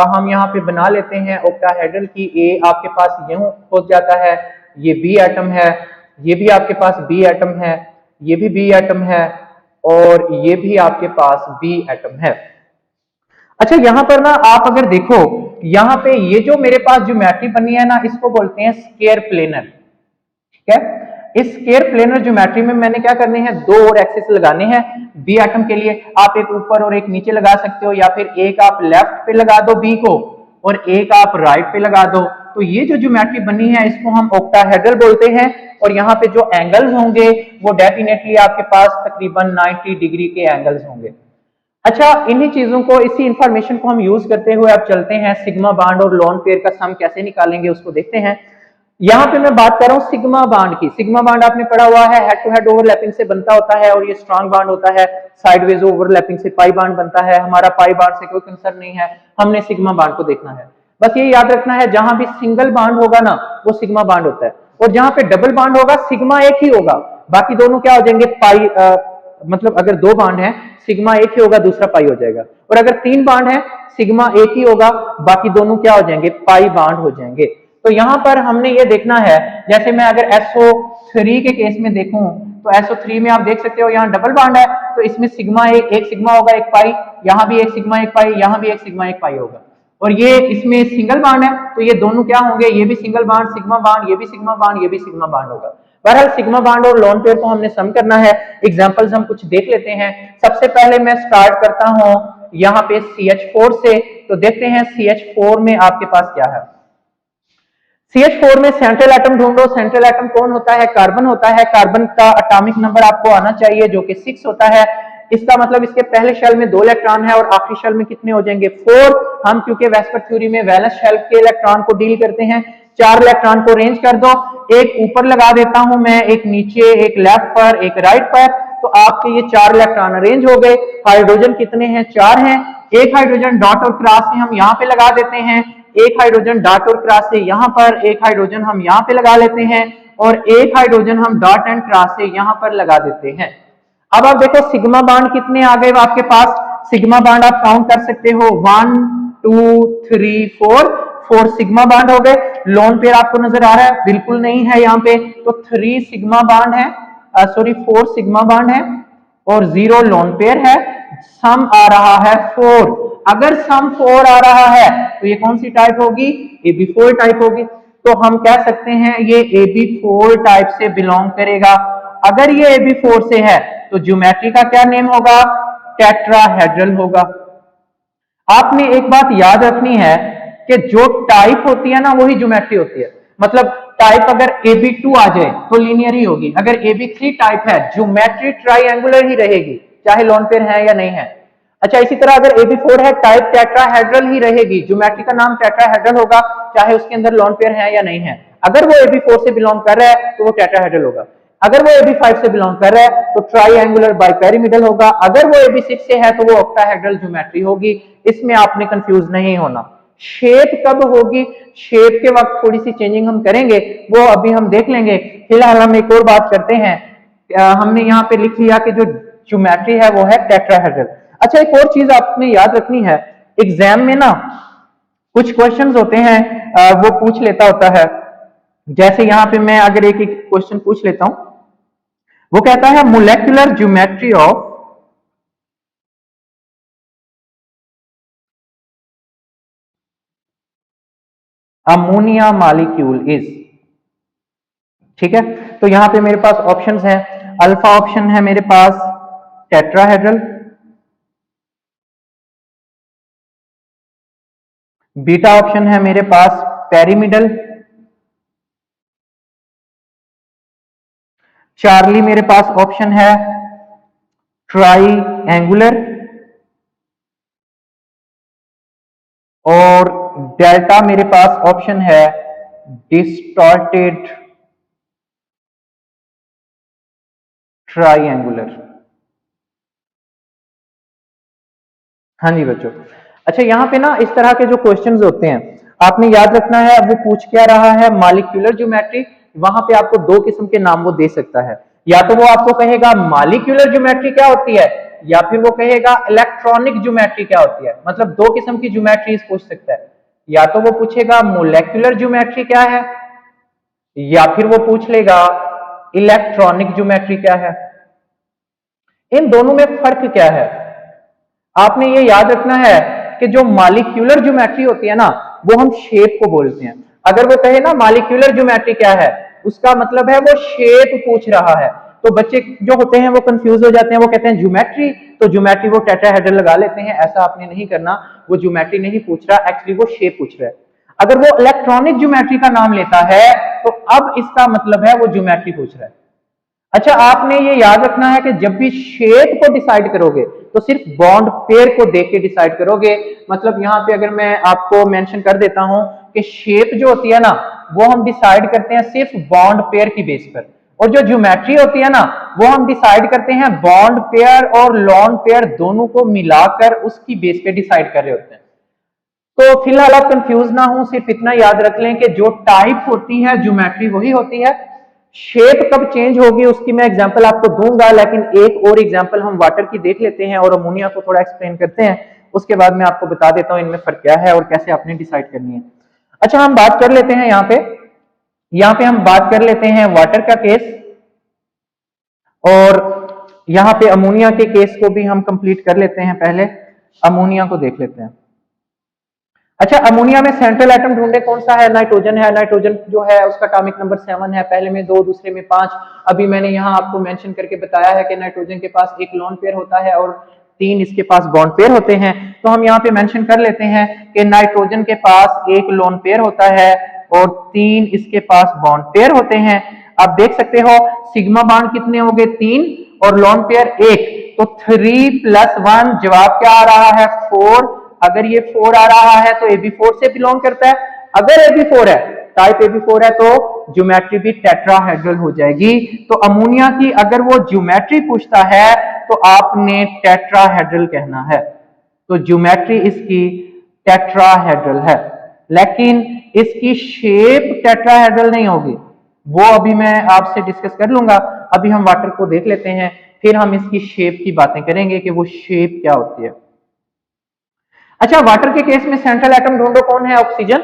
हम यहाँ पे बना लेते हैं ऑक्टाहेड्रल की। ए आपके पास यूं हो जाता है, ये बी एटम है, ये भी आपके पास बी एटम है, ये भी बी एटम है और ये भी आपके पास बी एटम है। अच्छा, यहाँ पर ना आप अगर देखो, यहाँ पे ये जो मेरे पास ज्योमेट्री बनी है ना, इसको बोलते हैं स्क्वायर प्लेनर, ठीक है। इस स्क्वायर प्लेनर ज्योमेट्री में मैंने क्या करने हैं, दो और एक्सिस लगाने हैं बी एटम के लिए। आप एक ऊपर और एक नीचे लगा सकते हो, या फिर एक आप लेफ्ट पे लगा दो बी को और एक आप राइट पे लगा दो। तो ये जो ज्योमेट्री बनी है इसको हम ऑक्टाहेड्रल बोलते हैं। और यहाँ पे जो एंगल्स होंगे वो डेफिनेटली आपके पास तकरीबन 90 डिग्री के एंगल्स होंगे। अच्छा, इन्हीं चीजों को, इसी इंफॉर्मेशन को हम यूज करते हुए अब चलते हैं सिग्मा बांड और लोन पेयर का सम कैसे निकालेंगे उसको देखते हैं। यहाँ पे मैं बात कर रहा हूँ सिग्मा बांड की। सिग्मा बांड आपने पढ़ा हुआ है, हेड टू हेड ओवरलैपिंग से बनता होता है और ये स्ट्रॉन्ग बांड होता है, साइडवेज ओवरलैपिंग से पाई बांड बनता है। हमारा पाई बांड से कोई कंसर्न नहीं है, हमने सिग्मा बांड को देखना है। बस ये याद रखना है, जहां भी सिंगल बांड होगा ना वो सिग्मा बांड होता है, और जहां पे डबल बांड होगा सिग्मा एक ही होगा, बाकी दोनों क्या हो जाएंगे, पाई मतलब अगर दो बांड है सिग्मा एक ही होगा, दूसरा पाई हो जाएगा। और अगर तीन बांड है सिग्मा एक ही होगा, बाकी दोनों क्या हो जाएंगे, पाई बांड हो जाएंगे। तो यहां पर हमने ये देखना है, जैसे मैं अगर SO3 के केस में देखूं तो SO3 में आप देख सकते हो यहाँ डबल बांड है, तो इसमें सिग्मा एक सिग्मा होगा एक पाई, यहाँ भी एक सिग्मा एक पाई, यहाँ भी एक सिग्मा एक पाई होगा। और ये इसमें सिंगल बांड है तो ये दोनों क्या होंगे, ये भी सिंगल बांड सिग्मा बांड, ये भी सिग्मा बांड, ये भी सिग्मा बांड होगा। बहरहाल सिग्मा बांड और लोन पेयर को हमने सम करना है। एग्जांपल्स हम कुछ देख लेते हैं। सबसे पहले मैं स्टार्ट करता हूं यहाँ पे CH4 से, तो देखते हैं CH4 में आपके पास क्या है। CH4 में सेंट्रल एटम ढूंढो। सेंट्रल एटम कौन होता है? कार्बन होता है। कार्बन का एटॉमिक नंबर आपको आना चाहिए जो कि 6 होता है। इसका मतलब इसके पहले शेल में 2 इलेक्ट्रॉन है और आखिरी शेल में कितने हो जाएंगे? 4। हम क्योंकि वेस्पर थ्योरी में वैलेंस शेल के इलेक्ट्रॉन को डील करते हैं, 4 इलेक्ट्रॉन को अरेंज कर दो। एक ऊपर लगा देता हूं मैं, एक नीचे, एक लेफ्ट पर, एक राइट पर, तो आपके ये 4 इलेक्ट्रॉन अरेंज हो गए। हाइड्रोजन कितने हैं? 4 हैं। एक हाइड्रोजन डॉट और क्रॉस से हम यहाँ पे लगा देते हैं, एक हाइड्रोजन डॉट और क्रॉस से यहाँ पर, एक हाइड्रोजन हम यहाँ पे लगा लेते हैं और एक हाइड्रोजन हम डॉट एंड क्रॉस से यहाँ पर लगा देते हैं। अब आप देखो सिग्मा बॉन्ड कितने आ गए आपके पास। सिग्मा बॉन्ड आप काउंट कर सकते हो, 1 2 3 4 सिग्मा बॉन्ड हो गए। लोन पेयर आपको नजर आ रहा है? बिल्कुल नहीं है यहाँ पे, तो 3 सिग्मा बॉन्ड है, सॉरी 4 सिग्मा बॉन्ड है और 0 लोन पेयर है। सम आ रहा है 4। अगर सम 4 आ रहा है तो ये कौन सी टाइप होगी? AB4 टाइप होगी। तो हम कह सकते हैं ये AB4 टाइप से बिलोंग करेगा। अगर ये AB4 से है तो ज्योमेट्री का क्या नेम होगा? टेट्राहेड्रल होगा। आपने एक बात याद रखनी है कि जो टाइप होती है ना वही ज्योमेट्री होती है। मतलब टाइप अगर AB2 आ जाए तो लीनियर ही होगी, अगर AB3 टाइप है ज्योमेट्री ट्राइंगुलर ही रहेगी, चाहे लोन पेयर है या नहीं है। अच्छा, इसी तरह अगर AB4 है टाइप टेट्राहेड्रल ही रहेगी, ज्योमेट्री का नाम टेट्राहेड्रल होगा, चाहे उसके अंदर लोन पेयर है या नहीं है। अगर वो AB4 से बिलोंग कर रहा है तो वो टेट्राहेड्रल होगा। अगर वो AB5 से बिलोंग कर रहा है तो ट्राइंगुलर बाइपेरिमिडल होगा। अगर वो AB6 से है तो वो ऑक्टाहेड्रल ज्योमेट्री होगी। इसमें आपने कंफ्यूज नहीं होना। शेप कब होगी? शेप के वक्त थोड़ी सी चेंजिंग हम करेंगे, वो अभी हम देख लेंगे। फिलहाल हम एक और बात करते हैं। हमने यहाँ पे लिख लिया कि जो ज्योमेट्री है वो है टेट्राहेड्रल। अच्छा, एक और चीज आपने याद रखनी है, एग्जाम में ना कुछ क्वेश्चंस होते हैं वो पूछ लेता होता है। जैसे यहाँ पे मैं अगर एक एक क्वेश्चन पूछ लेता हूं, वो कहता है molecular geometry of ammonia molecule is. ठीक है, तो यहां पे मेरे पास ऑप्शंस हैं। अल्फा ऑप्शन है मेरे पास टेट्राहेड्रल, बीटा ऑप्शन है मेरे पास पेरिमिडल, चार्ली मेरे पास ऑप्शन है ट्राइएंगुलर और डेल्टा मेरे पास ऑप्शन है डिस्टॉर्टेड ट्राइएंगुलर। हाँ जी बच्चों। अच्छा, यहाँ पे ना इस तरह के जो क्वेश्चंस होते हैं आपने याद रखना है। वो पूछ क्या रहा है? Molecular geometry. वहां पे आपको 2 किस्म के नाम वो दे सकता है। या तो वो आपको कहेगा मॉलिक्यूलर ज्योमेट्री क्या होती है, या फिर वो कहेगा इलेक्ट्रॉनिक ज्योमेट्री क्या होती है। मतलब 2 किस्म की ज्योमेट्रीज पूछ सकता है। या तो वो पूछेगा मोलेक्युलर ज्योमेट्री क्या है, या फिर वो पूछ लेगा इलेक्ट्रॉनिक ज्योमेट्री क्या है। इन दोनों में फर्क क्या है? आपने ये याद रखना है कि जो मॉलिक्यूलर ज्योमेट्री होती है ना वो हम शेप को बोलते हैं। अगर वो कहे ना मॉलिक्यूलर ज्योमेट्री क्या है, उसका मतलब है वो शेप पूछ रहा है। तो बच्चे जो होते हैं वो कंफ्यूज हो जाते हैं, वो कहते हैं ज्योमेट्री, तो ज्योमेट्री वो टेट्राहेड्रल लगा लेते हैं। ऐसा आपने नहीं करना, वो ज्योमेट्री नहीं पूछ रहा, एक्चुअली वो शेप पूछ रहा है। अगर वो इलेक्ट्रॉनिक ज्योमेट्री का नाम लेता है तो अब इसका मतलब है वो ज्योमेट्री पूछ रहा है। अच्छा, आपने ये याद रखना है कि जब भी शेप को डिसाइड करोगे तो सिर्फ बॉन्ड पेयर को देख के डिसाइड करोगे। मतलब यहां पे अगर मैं आपको मेंशन कर देता हूं कि शेप जो होती है ना वो हम डिसाइड करते हैं सिर्फ बॉन्ड पेयर की बेस पर, और जो ज्योमेट्री होती है ना वो हम डिसाइड करते हैं बॉन्ड पेयर और लॉन पेयर दोनों को मिलाकर उसकी बेस पे डिसाइड कर रहे होते हैं। तो फिलहाल आप कंफ्यूज ना हो, सिर्फ इतना याद रख लें कि जो टाइप होती है ज्योमेट्री वही होती है। शेप कब चेंज होगी उसकी मैं एग्जांपल आपको दूंगा, लेकिन एक और एग्जांपल हम वाटर की देख लेते हैं और अमोनिया को थोड़ा एक्सप्लेन करते हैं। उसके बाद मैं आपको बता देता हूं इनमें फर्क क्या है और कैसे आपने डिसाइड करनी है। अच्छा, हम बात कर लेते हैं यहाँ पे हम बात कर लेते हैं वाटर का केस, और यहाँ पे अमोनिया के केस को भी हम कंप्लीट कर लेते हैं। पहले अमोनिया को देख लेते हैं। अच्छा, अमोनिया में सेंट्रल एटम ढूंढे, कौन सा है? नाइट्रोजन है। नाइट्रोजन जो है उसका एटॉमिक नंबर 7 है, पहले में 2, दूसरे में 5। अभी मैंने यहाँ आपको मेंशन करके बताया है कि नाइट्रोजन के पास एक लोन पेयर होता है और 3 इसके पास बॉन्ड पेयर होते हैं। तो हम यहाँ पे मेंशन कर लेते हैं कि नाइट्रोजन के पास एक लोन पेयर होता है और 3 इसके पास बॉन्ड पेयर होते हैं। अब देख सकते हो सिग्मा बॉन्ड कितने हो गए 3 और लोन पेयर 1, तो 3 + 1 जवाब क्या आ रहा है 4। अगर ये 4 आ रहा है तो AB4 से बिलोंग करता है। अगर AB4 है, टाइप AB4 है, तो ज्योमेट्री भी टेट्राहेड्रल हो जाएगी। तो अमोनिया की अगर वो ज्योमेट्री पूछता है तो आपने टेट्राहेड्रल कहना है। तो ज्योमेट्री इसकी टेट्राहेड्रल है, लेकिन इसकी शेप टेट्राहेड्रल नहीं होगी, वो अभी मैं आपसे डिस्कस कर लूंगा। अभी हम वाटर को देख लेते हैं, फिर हम इसकी शेप की बातें करेंगे कि वो शेप क्या होती है। अच्छा, वाटर के केस में सेंट्रल एटम ढूंढो, कौन है oxygen.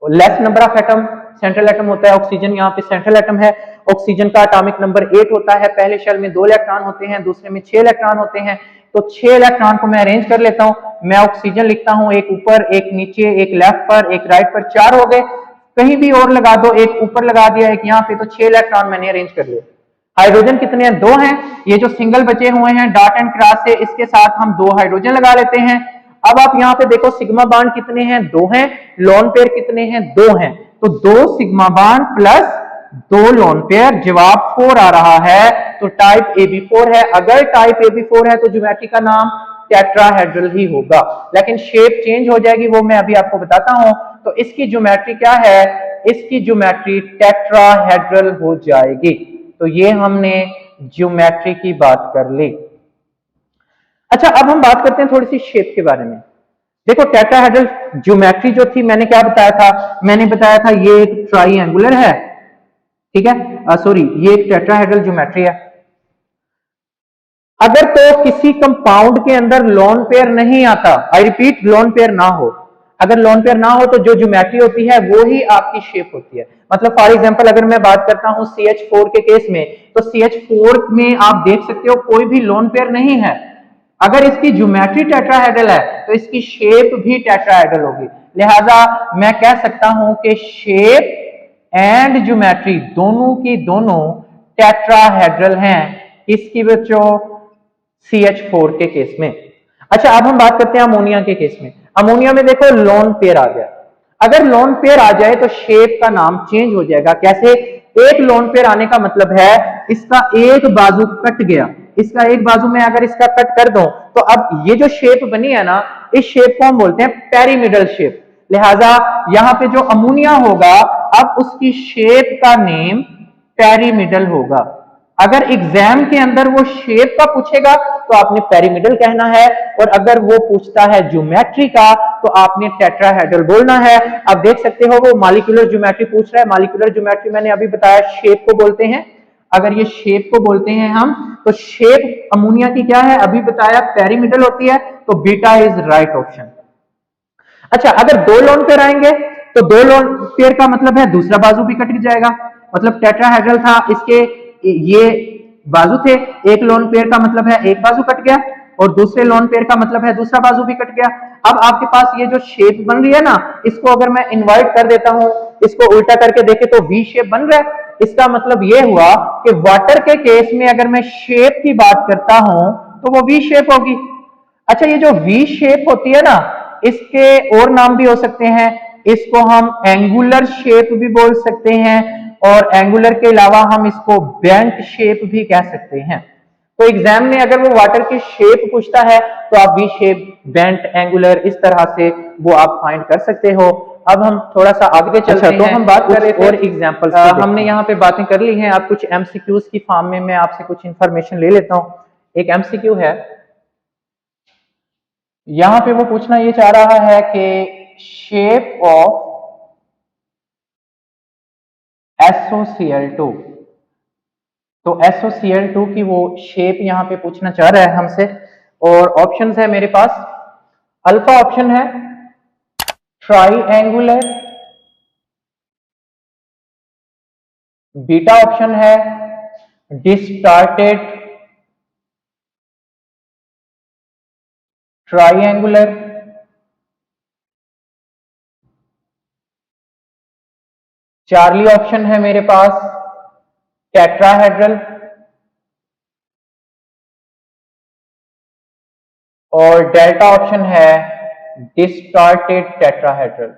Less number of atom central atom होता है ऑक्सीजन, यहाँ पे सेंट्रल एटम है। ऑक्सीजन का एटॉमिक नंबर 8 होता है। पहले शेल में 2 इलेक्ट्रॉन होते हैं, दूसरे में 6 इलेक्ट्रॉन होते हैं। तो 6 इलेक्ट्रॉन को मैं अरेंज कर लेता हूं। मैं ऑक्सीजन लिखता हूं, एक ऊपर, एक नीचे, एक लेफ्ट पर, एक राइट पर, 4 हो गए। कहीं भी और लगा दो, एक ऊपर लगा दिया, एक यहाँ पे, तो 6 इलेक्ट्रॉन मैंने अरेंज कर लिया। हाइड्रोजन कितने हैं 2 हैं। ये जो सिंगल बचे हुए हैं डॉट एंड क्रॉस से, इसके साथ हम 2 हाइड्रोजन लगा लेते हैं। अब आप यहाँ पे देखो सिग्मा बॉन्ड कितने हैं 2 हैं, लोन पेयर कितने हैं 2 हैं। तो 2 sigma bond plus 2 lone pair, जवाब 4 आ रहा है। तो टाइप AB4 है। अगर टाइप AB4 है तो ज्योमेट्री का नाम टेट्राहेड्रल ही होगा, लेकिन शेप चेंज हो जाएगी, वो मैं अभी आपको बताता हूं। तो इसकी ज्योमेट्री क्या है, इसकी ज्योमेट्री टेट्राहेड्रल हो जाएगी। तो ये हमने ज्योमेट्री की बात कर ली। अच्छा, अब हम बात करते हैं थोड़ी सी शेप के बारे में। देखो टेट्राहेड्रल ज्योमेट्री जो थी, मैंने क्या बताया था, मैंने बताया था ये एक ट्राइंगुलर है, ठीक है, सॉरी, ये एक टेट्राहेड्रल ज्योमेट्री है। अगर तो किसी कंपाउंड के अंदर लोन पेयर नहीं आता, आई रिपीट लोन पेयर ना हो, अगर लोन पेयर ना हो तो जो ज्योमेट्री होती है वो ही आपकी शेप होती है। मतलब फॉर एग्जांपल अगर मैं बात करता हूं CH4 के केस में, तो CH4 में आप देख सकते हो कोई भी लोन पेयर नहीं है। अगर इसकी ज्योमेट्री टेट्राहेड्रल है तो इसकी शेप भी टेट्राहेड्रल होगी। लिहाजा मैं कह सकता हूं कि शेप एंड ज्योमेट्री दोनों की दोनों टेट्राहेड्रल हैं। इसकी बच्चों CH4 के केस में। अच्छा, अब हम बात करते हैं अमोनिया के केस में। अमोनिया में देखो लोन पेयर आ गया। अगर लोन पेयर आ जाए तो शेप का नाम चेंज हो जाएगा। कैसे? एक लोन पेयर आने का मतलब है इसका एक बाजू कट गया, इसका एक बाजू में अगर इसका कट कर दो तो अब ये जो शेप बनी है ना, इस शेप को हम बोलते हैं पैरीमिडल शेप। लिहाजा यहां पे जो अमोनिया होगा, अब उसकी शेप का नेम पैरीमिडल होगा। अगर एग्जाम के अंदर वो शेप का पूछेगा तो आपने पैरीमिडल कहना है, और अगर वो पूछता है ज्योमेट्री का तो आपने टेट्राहेड्रल बोलना है। अब देख सकते हो वो मॉलिक्यूलर ज्योमेट्री पूछ रहा है। मॉलिक्यूलर ज्योमेट्री मैंने अभी बताया शेप को बोलते हैं। अगर ये शेप को बोलते हैं हम, तो शेप अमोनिया की क्या है अभी बताया, पैरीमिडल होती है। तो बीटा इज राइट ऑप्शन। अच्छा, अगर 2 लोन पेयर आएंगे तो 2 लोन पेयर का मतलब है दूसरा बाजू भी कट जाएगा। मतलब टेट्राहेड्रल था, इसके ये बाजू थे, एक लोन पेयर का मतलब है एक बाजू कट गया, और दूसरे लोन पेयर का मतलब है दूसरा बाजू भी कट गया। अब आपके पास ये जो शेप बन रही है ना, इसको अगर मैं इन्वर्ट कर देता हूं, इसको उल्टा करके देखे तो वी शेप बन रहा है। इसका मतलब ये हुआ कि वाटर के केस में अगर मैं शेप की बात करता हूं तो वो वी शेप होगी। अच्छा, ये जो वी शेप होती है ना, इसके और नाम भी हो सकते हैं। इसको हम एंगुलर शेप भी बोल सकते हैं, और एंगुलर के अलावा हम इसको बेंट शेप भी कह सकते हैं। तो एग्जाम में अगर वो वाटर की शेप पूछता है तो आप वी शेप, बेंट, एंगुलर, इस तरह से वो आप फाइंड कर सकते हो। अब हम थोड़ा सा आगे चलते हैं। तो हम बात कर रहे थे और एग्जांपल्स, हमने यहाँ पे बातें कर ली हैं। अब कुछ एमसीक्यूज की फॉर्म में मैं आपसे कुछ इंफॉर्मेशन ले लेता हूँ। एक एमसीक्यू है, यहां पे वो पूछना ये चाह रहा है कि शेप ऑफ SOCl2। तो SOCl2 की वो शेप यहां पे पूछना चाह रहा है हमसे, और ऑप्शंस है मेरे पास। अल्फा ऑप्शन है ट्राइएंगुलर, बीटा ऑप्शन है डिस्टार्टेड ट्राइएंगुलर, चार्ली ऑप्शन है मेरे पास टेट्राहेड्रल, और डेल्टा ऑप्शन है डिस्टार्टेड टेट्राहेड्रल।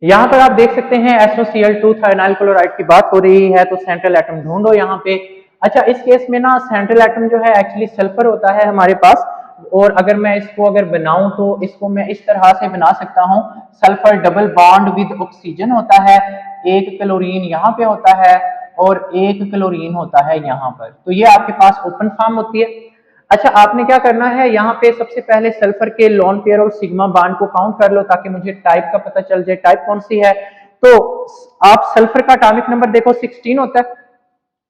यहाँ पर आप देख सकते हैं SOCl2 थाइनाइल क्लोराइड की बात हो रही है, तो सेंट्रल एटम ढूंढो यहाँ पे। अच्छा, इस केस में ना सेंट्रल एटम जो है एक्चुअली सल्फर होता है हमारे पास, और अगर मैं इसको अगर बनाऊं तो इसको मैं इस तरह से बना सकता हूं। Sulphur double bond with oxygen होता है, एक क्लोरीन यहाँ पे होता है और एक क्लोरीन होता है यहाँ पर, तो ये आपके पास ओपन फॉर्म होती है। अच्छा, आपने क्या करना है, यहाँ पे सबसे पहले सल्फर के लोन पेयर और सिग्मा बॉन्ड को काउंट कर लो ताकि मुझे टाइप का पता चल जाए, टाइप कौन सी है। तो आप सल्फर का एटॉमिक नंबर देखो 16 होता है,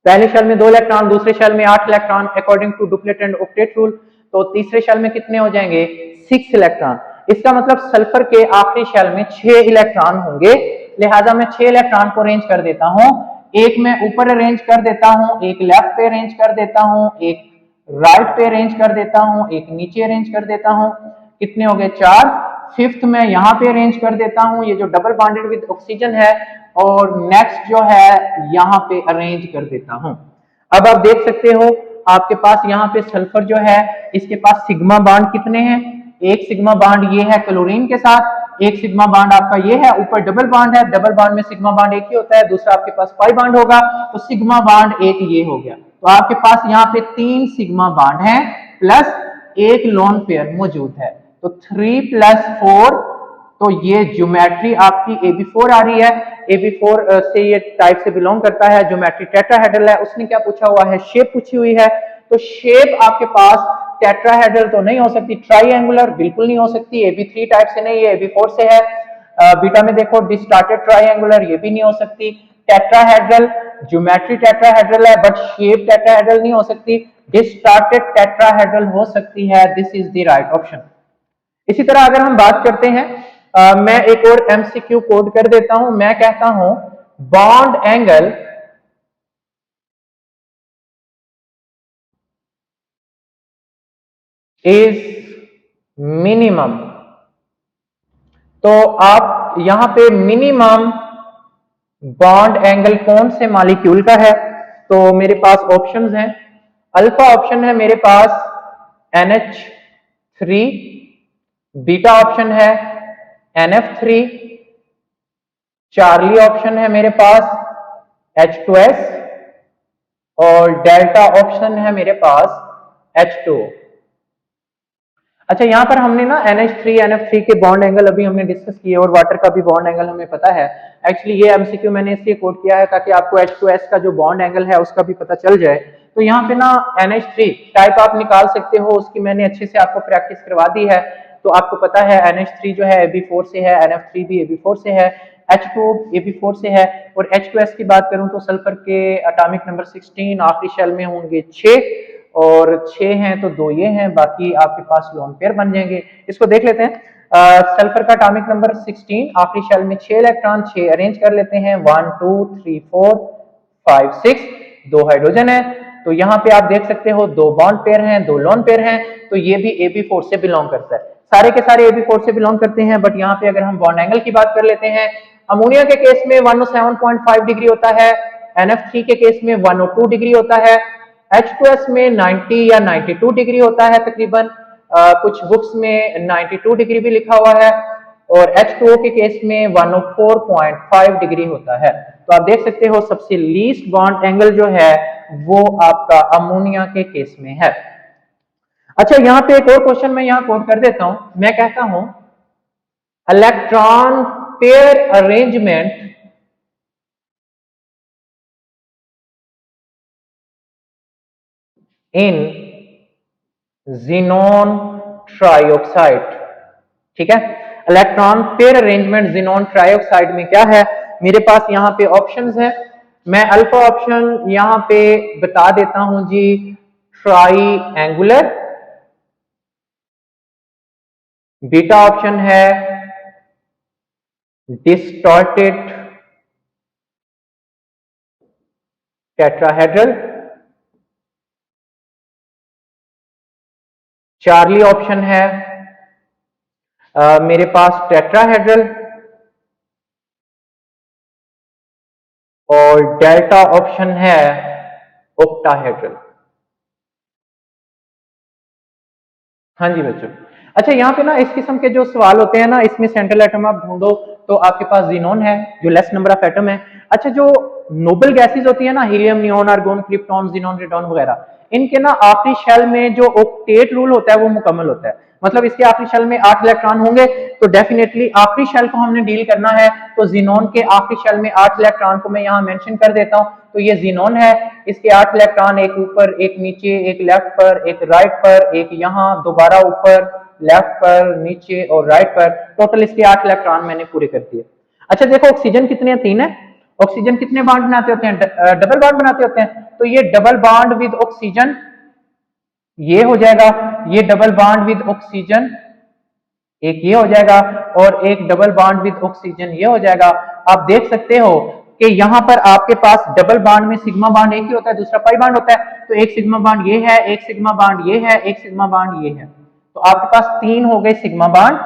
पहले शेल में 2 इलेक्ट्रॉन, दूसरे शेल में 8 electron according to duplet and octet rule. तो तीसरे शेल में कितने हो जाएंगे, 6 इलेक्ट्रॉन। इसका मतलब सल्फर के आखिरी शेल में 6 इलेक्ट्रॉन होंगे, लिहाजा मैं 6 इलेक्ट्रॉन को अरेंज कर देता हूं। एक मैं ऊपर अरेंज कर देता हूं, एक लेफ्ट पे अरेंज कर देता हूं, एक राइट पे अरेंज कर देता हूं, एक नीचे अरेंज कर देता हूं। कितने हो गए, 4। फिफ्थ मैं यहाँ पे अरेंज कर देता हूं, ये जो डबल बॉन्डेड विद ऑक्सीजन है, और नेक्स्ट जो है यहाँ पे अरेंज कर देता हूं। अब आप देख सकते हो आपके पास यहाँ पे सल्फर जो है इसके पास सिग्मा बॉन्ड कितने हैं, एक सिग्मा बॉन्ड ये है क्लोरीन के साथ, एक सिग्मा बॉन्ड आपका ये है, ऊपर डबल बॉन्ड है, डबल बॉन्ड में सिग्मा बॉन्ड एक ही होता है, दूसरा आपके पास पाई बॉन्ड होगा, तो सिग्मा बॉन्ड एक ये हो गया। तो आपके पास यहाँ पे 3 सिग्मा बॉन्ड है प्लस एक लोन पेयर मौजूद है, तो 3 + 4, तो ये ज्योमेट्री आपकी AB4 आ रही है। AB4 से ये टाइप से बिलोंग करता है, ज्योमेट्री टेट्राहेड्रल है। उसने क्या पूछा हुआ है, शेप पूछी हुई है, तो शेप आपके पास टेट्राहेड्रल तो नहीं हो सकती, ट्राइएंगुलर बिल्कुल नहीं हो सकती, AB3 टाइप से नहीं है, AB4 से है। बीटा में देखो डिस्टार्टेड ट्राइएंगुलर, ये भी नहीं हो सकती। टेट्राहेड्रल, ज्योमेट्री टेट्राहेड्रल है बट शेप टेट्राहेड्रल नहीं हो सकती, डिस्टार्टेड टेट्राहेड्रल हो सकती है। This is the right option. इसी तरह अगर हम बात करते हैं, मैं एक और MCQ कोड कर देता हूं, मैं कहता हूं बॉन्ड एंगल इज मिनिमम। तो आप यहां पे मिनिमम बॉन्ड एंगल कौन से मॉलिक्यूल का है, तो मेरे पास ऑप्शंस हैं। अल्फा ऑप्शन है मेरे पास NH3, बीटा ऑप्शन है NF3, चार्ली ऑप्शन है मेरे पास H2S, और डेल्टा ऑप्शन है मेरे पास H2O। अच्छा, यहां पर हमने ना NH3 NF3 के बॉन्ड एंगल अभी हमने डिस्कस किए, और वाटर का भी बॉन्ड एंगल हमें पता है। एक्चुअली ये MCQ मैंने इसलिए कोट किया है ताकि आपको H2S का जो बॉन्ड एंगल है उसका भी पता चल जाए। तो यहाँ पे ना NH3 टाइप आप निकाल सकते हो, उसकी मैंने अच्छे से आपको प्रैक्टिस करवा दी है। तो आपको पता है NH3 जो है AB4 से है, NF3 भी AB4 से है, H2 AB4 से है, और H2S की बात करूं तो सल्फर के एटॉमिक नंबर 16, आखिरी शेल में होंगे 6, और 6 हैं तो 2 ये हैं, बाकी आपके पास लोन पेयर बन जाएंगे। इसको देख लेते हैं। सल्फर का एटॉमिक नंबर 16, आखिरी शेल में 6 इलेक्ट्रॉन, 6 अरेंज कर लेते हैं, 1 2 3 4 5 6, 2 हाइड्रोजन है। तो यहाँ पे आप देख सकते हो 2 बॉन्ड पेयर हैं, 2 लोन पेयर हैं, तो ये भी AB4 से बिलोंग करता है। सारे के सारे AB4 से बिलोंग करते हैं, बट यहाँ पे अगर हम बॉन्ड एंगल की बात कर लेते हैं, अमोनिया के केस में 107.5 डिग्री होता है, NF3 के केस में 102 डिग्री होता है, H2S में 90 या 92 डिग्री होता है तकरीबन, कुछ बुक्स में 92 डिग्री भी लिखा हुआ है, और H2O के केस में 104.5 डिग्री होता है। तो आप देख सकते हो सबसे लीस्ट बॉन्ड एंगल जो है वो आपका अमोनिया के केस में है। अच्छा, यहाँ पे एक और क्वेश्चन मैं यहाँ कोट कर देता हूं, मैं कहता हूं इलेक्ट्रॉन पेयर अरेंजमेंट इन ज़ीनॉन ट्राइऑक्साइड। ठीक है, electron pair arrangement xenon trioxide में क्या है, मेरे पास यहाँ पे ऑप्शंस है। मैं अल्फा ऑप्शन यहाँ पे बता देता हूं जी, ट्राई एंगुलर। बीटा ऑप्शन है डिस्टॉर्टेड टेट्राहेड्रल। चार्ली ऑप्शन है मेरे पास टेट्राहेड्रल, और डेल्टा ऑप्शन है ऑक्टाहेड्रल। हाँ जी बच्चों। अच्छा, यहाँ पे ना इस किस्म के जो सवाल होते हैं ना, इसमें सेंट्रल एटम आप ढूंढो, तो आपके पास जीनोन है जो लेस नंबर ऑफ एटम है। अच्छा, जो नोबल गैसेज होती है ना, helium, neon, argon, krypton, xenon, radon वगैरह, इनके ना आखिरी शेल में जो ऑक्टेट रूल होता है वो मुकम्मल होता है। मतलब इसके आखिरी शेल में 8 इलेक्ट्रॉन होंगे, तो डेफिनेटली आखिरी शेल को हमने डील करना है, तो जीनोन के आखिरी शेल में 8 इलेक्ट्रॉन को मैं यहाँ मेंशन कर देता हूँ। तो ये जीनोन है, इसके 8 इलेक्ट्रॉन, एक ऊपर, एक नीचे, एक लेफ्ट पर, एक राइट पर, एक यहाँ, दोबारा ऊपर, लेफ्ट पर, नीचे और राइट पर। टोटल इसके 8 इलेक्ट्रॉन मैंने पूरे कर दिए। अच्छा देखो, ऑक्सीजन कितने हैं? 3 है। ऑक्सीजन कितने बॉन्ड बनाते होते हैं? डबल बॉन्ड बनाते होते हैं। तो ये डबल बॉन्ड विद ऑक्सीजन ये हो जाएगा, ये डबल बॉन्ड विद ऑक्सीजन एक ये हो जाएगा, और एक डबल बॉन्ड विद ऑक्सीजन ये हो जाएगा। आप देख सकते हो कि यहाँ पर आपके पास डबल बॉन्ड में सिग्मा बॉन्ड एक ही होता है, दूसरा पाई बॉन्ड होता है। तो एक सिग्मा बॉन्ड ये है, एक सिग्मा बॉन्ड ये है, एक सिग्मा बॉन्ड ये है। तो आपके पास 3 हो गए सिग्मा बॉन्ड,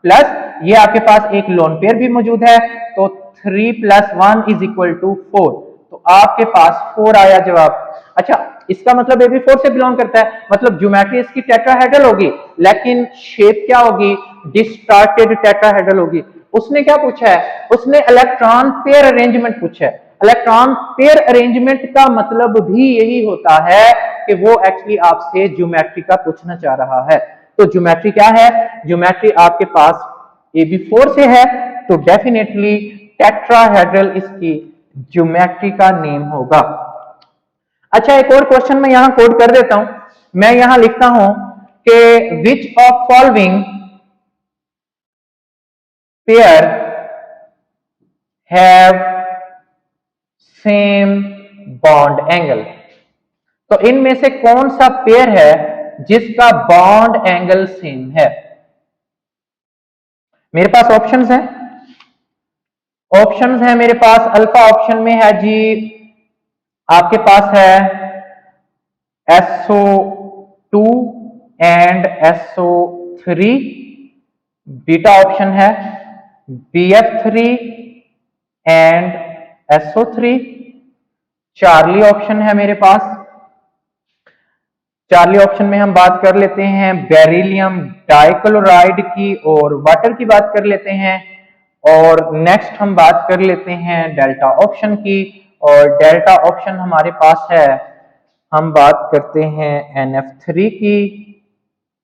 प्लस ये आपके पास एक लोन पेयर भी मौजूद है। तो 3 + 1 = 4। तो आपके पास 4 आया जवाब। अच्छा, इसका मतलब ये भी 4 से बिलोंग करता है, मतलब ज्योमेट्री इसकी टेट्राहेड्रल होगी, लेकिन शेप क्या होगी? डिस्टॉर्टेड टेट्राहेड्रल होगी। उसने क्या पूछा है? उसने इलेक्ट्रॉन पेयर अरेंजमेंट पूछा है। इलेक्ट्रॉन पेयर अरेंजमेंट का मतलब भी यही होता है कि वो एक्चुअली आपसे ज्योमेट्री का पूछना चाह रहा है। तो ज्योमेट्री क्या है? ज्योमेट्री आपके पास AB4 से है, तो डेफिनेटली टेट्राहेड्रल इसकी ज्योमेट्री का नेम होगा। अच्छा, एक और क्वेश्चन मैं यहां कोड कर देता हूं। मैं यहां लिखता हूं कि विच of following pair have same bond angle. तो इनमें से कौन सा पेयर है जिसका बॉन्ड एंगल सेम है? मेरे पास ऑप्शंस हैं। ऑप्शंस हैं मेरे पास। अल्फा ऑप्शन में है जी, आपके पास है SO2 and SO3। Beta option है BF3 and SO3। Charlie option है मेरे पास। चार्ली ऑप्शन में हम बात कर लेते हैं बेरिलियम डाइक्लोराइड की और वाटर की बात कर लेते हैं। और नेक्स्ट हम बात कर लेते हैं डेल्टा ऑप्शन की, और डेल्टा ऑप्शन हमारे पास है, हम बात करते हैं NF3 की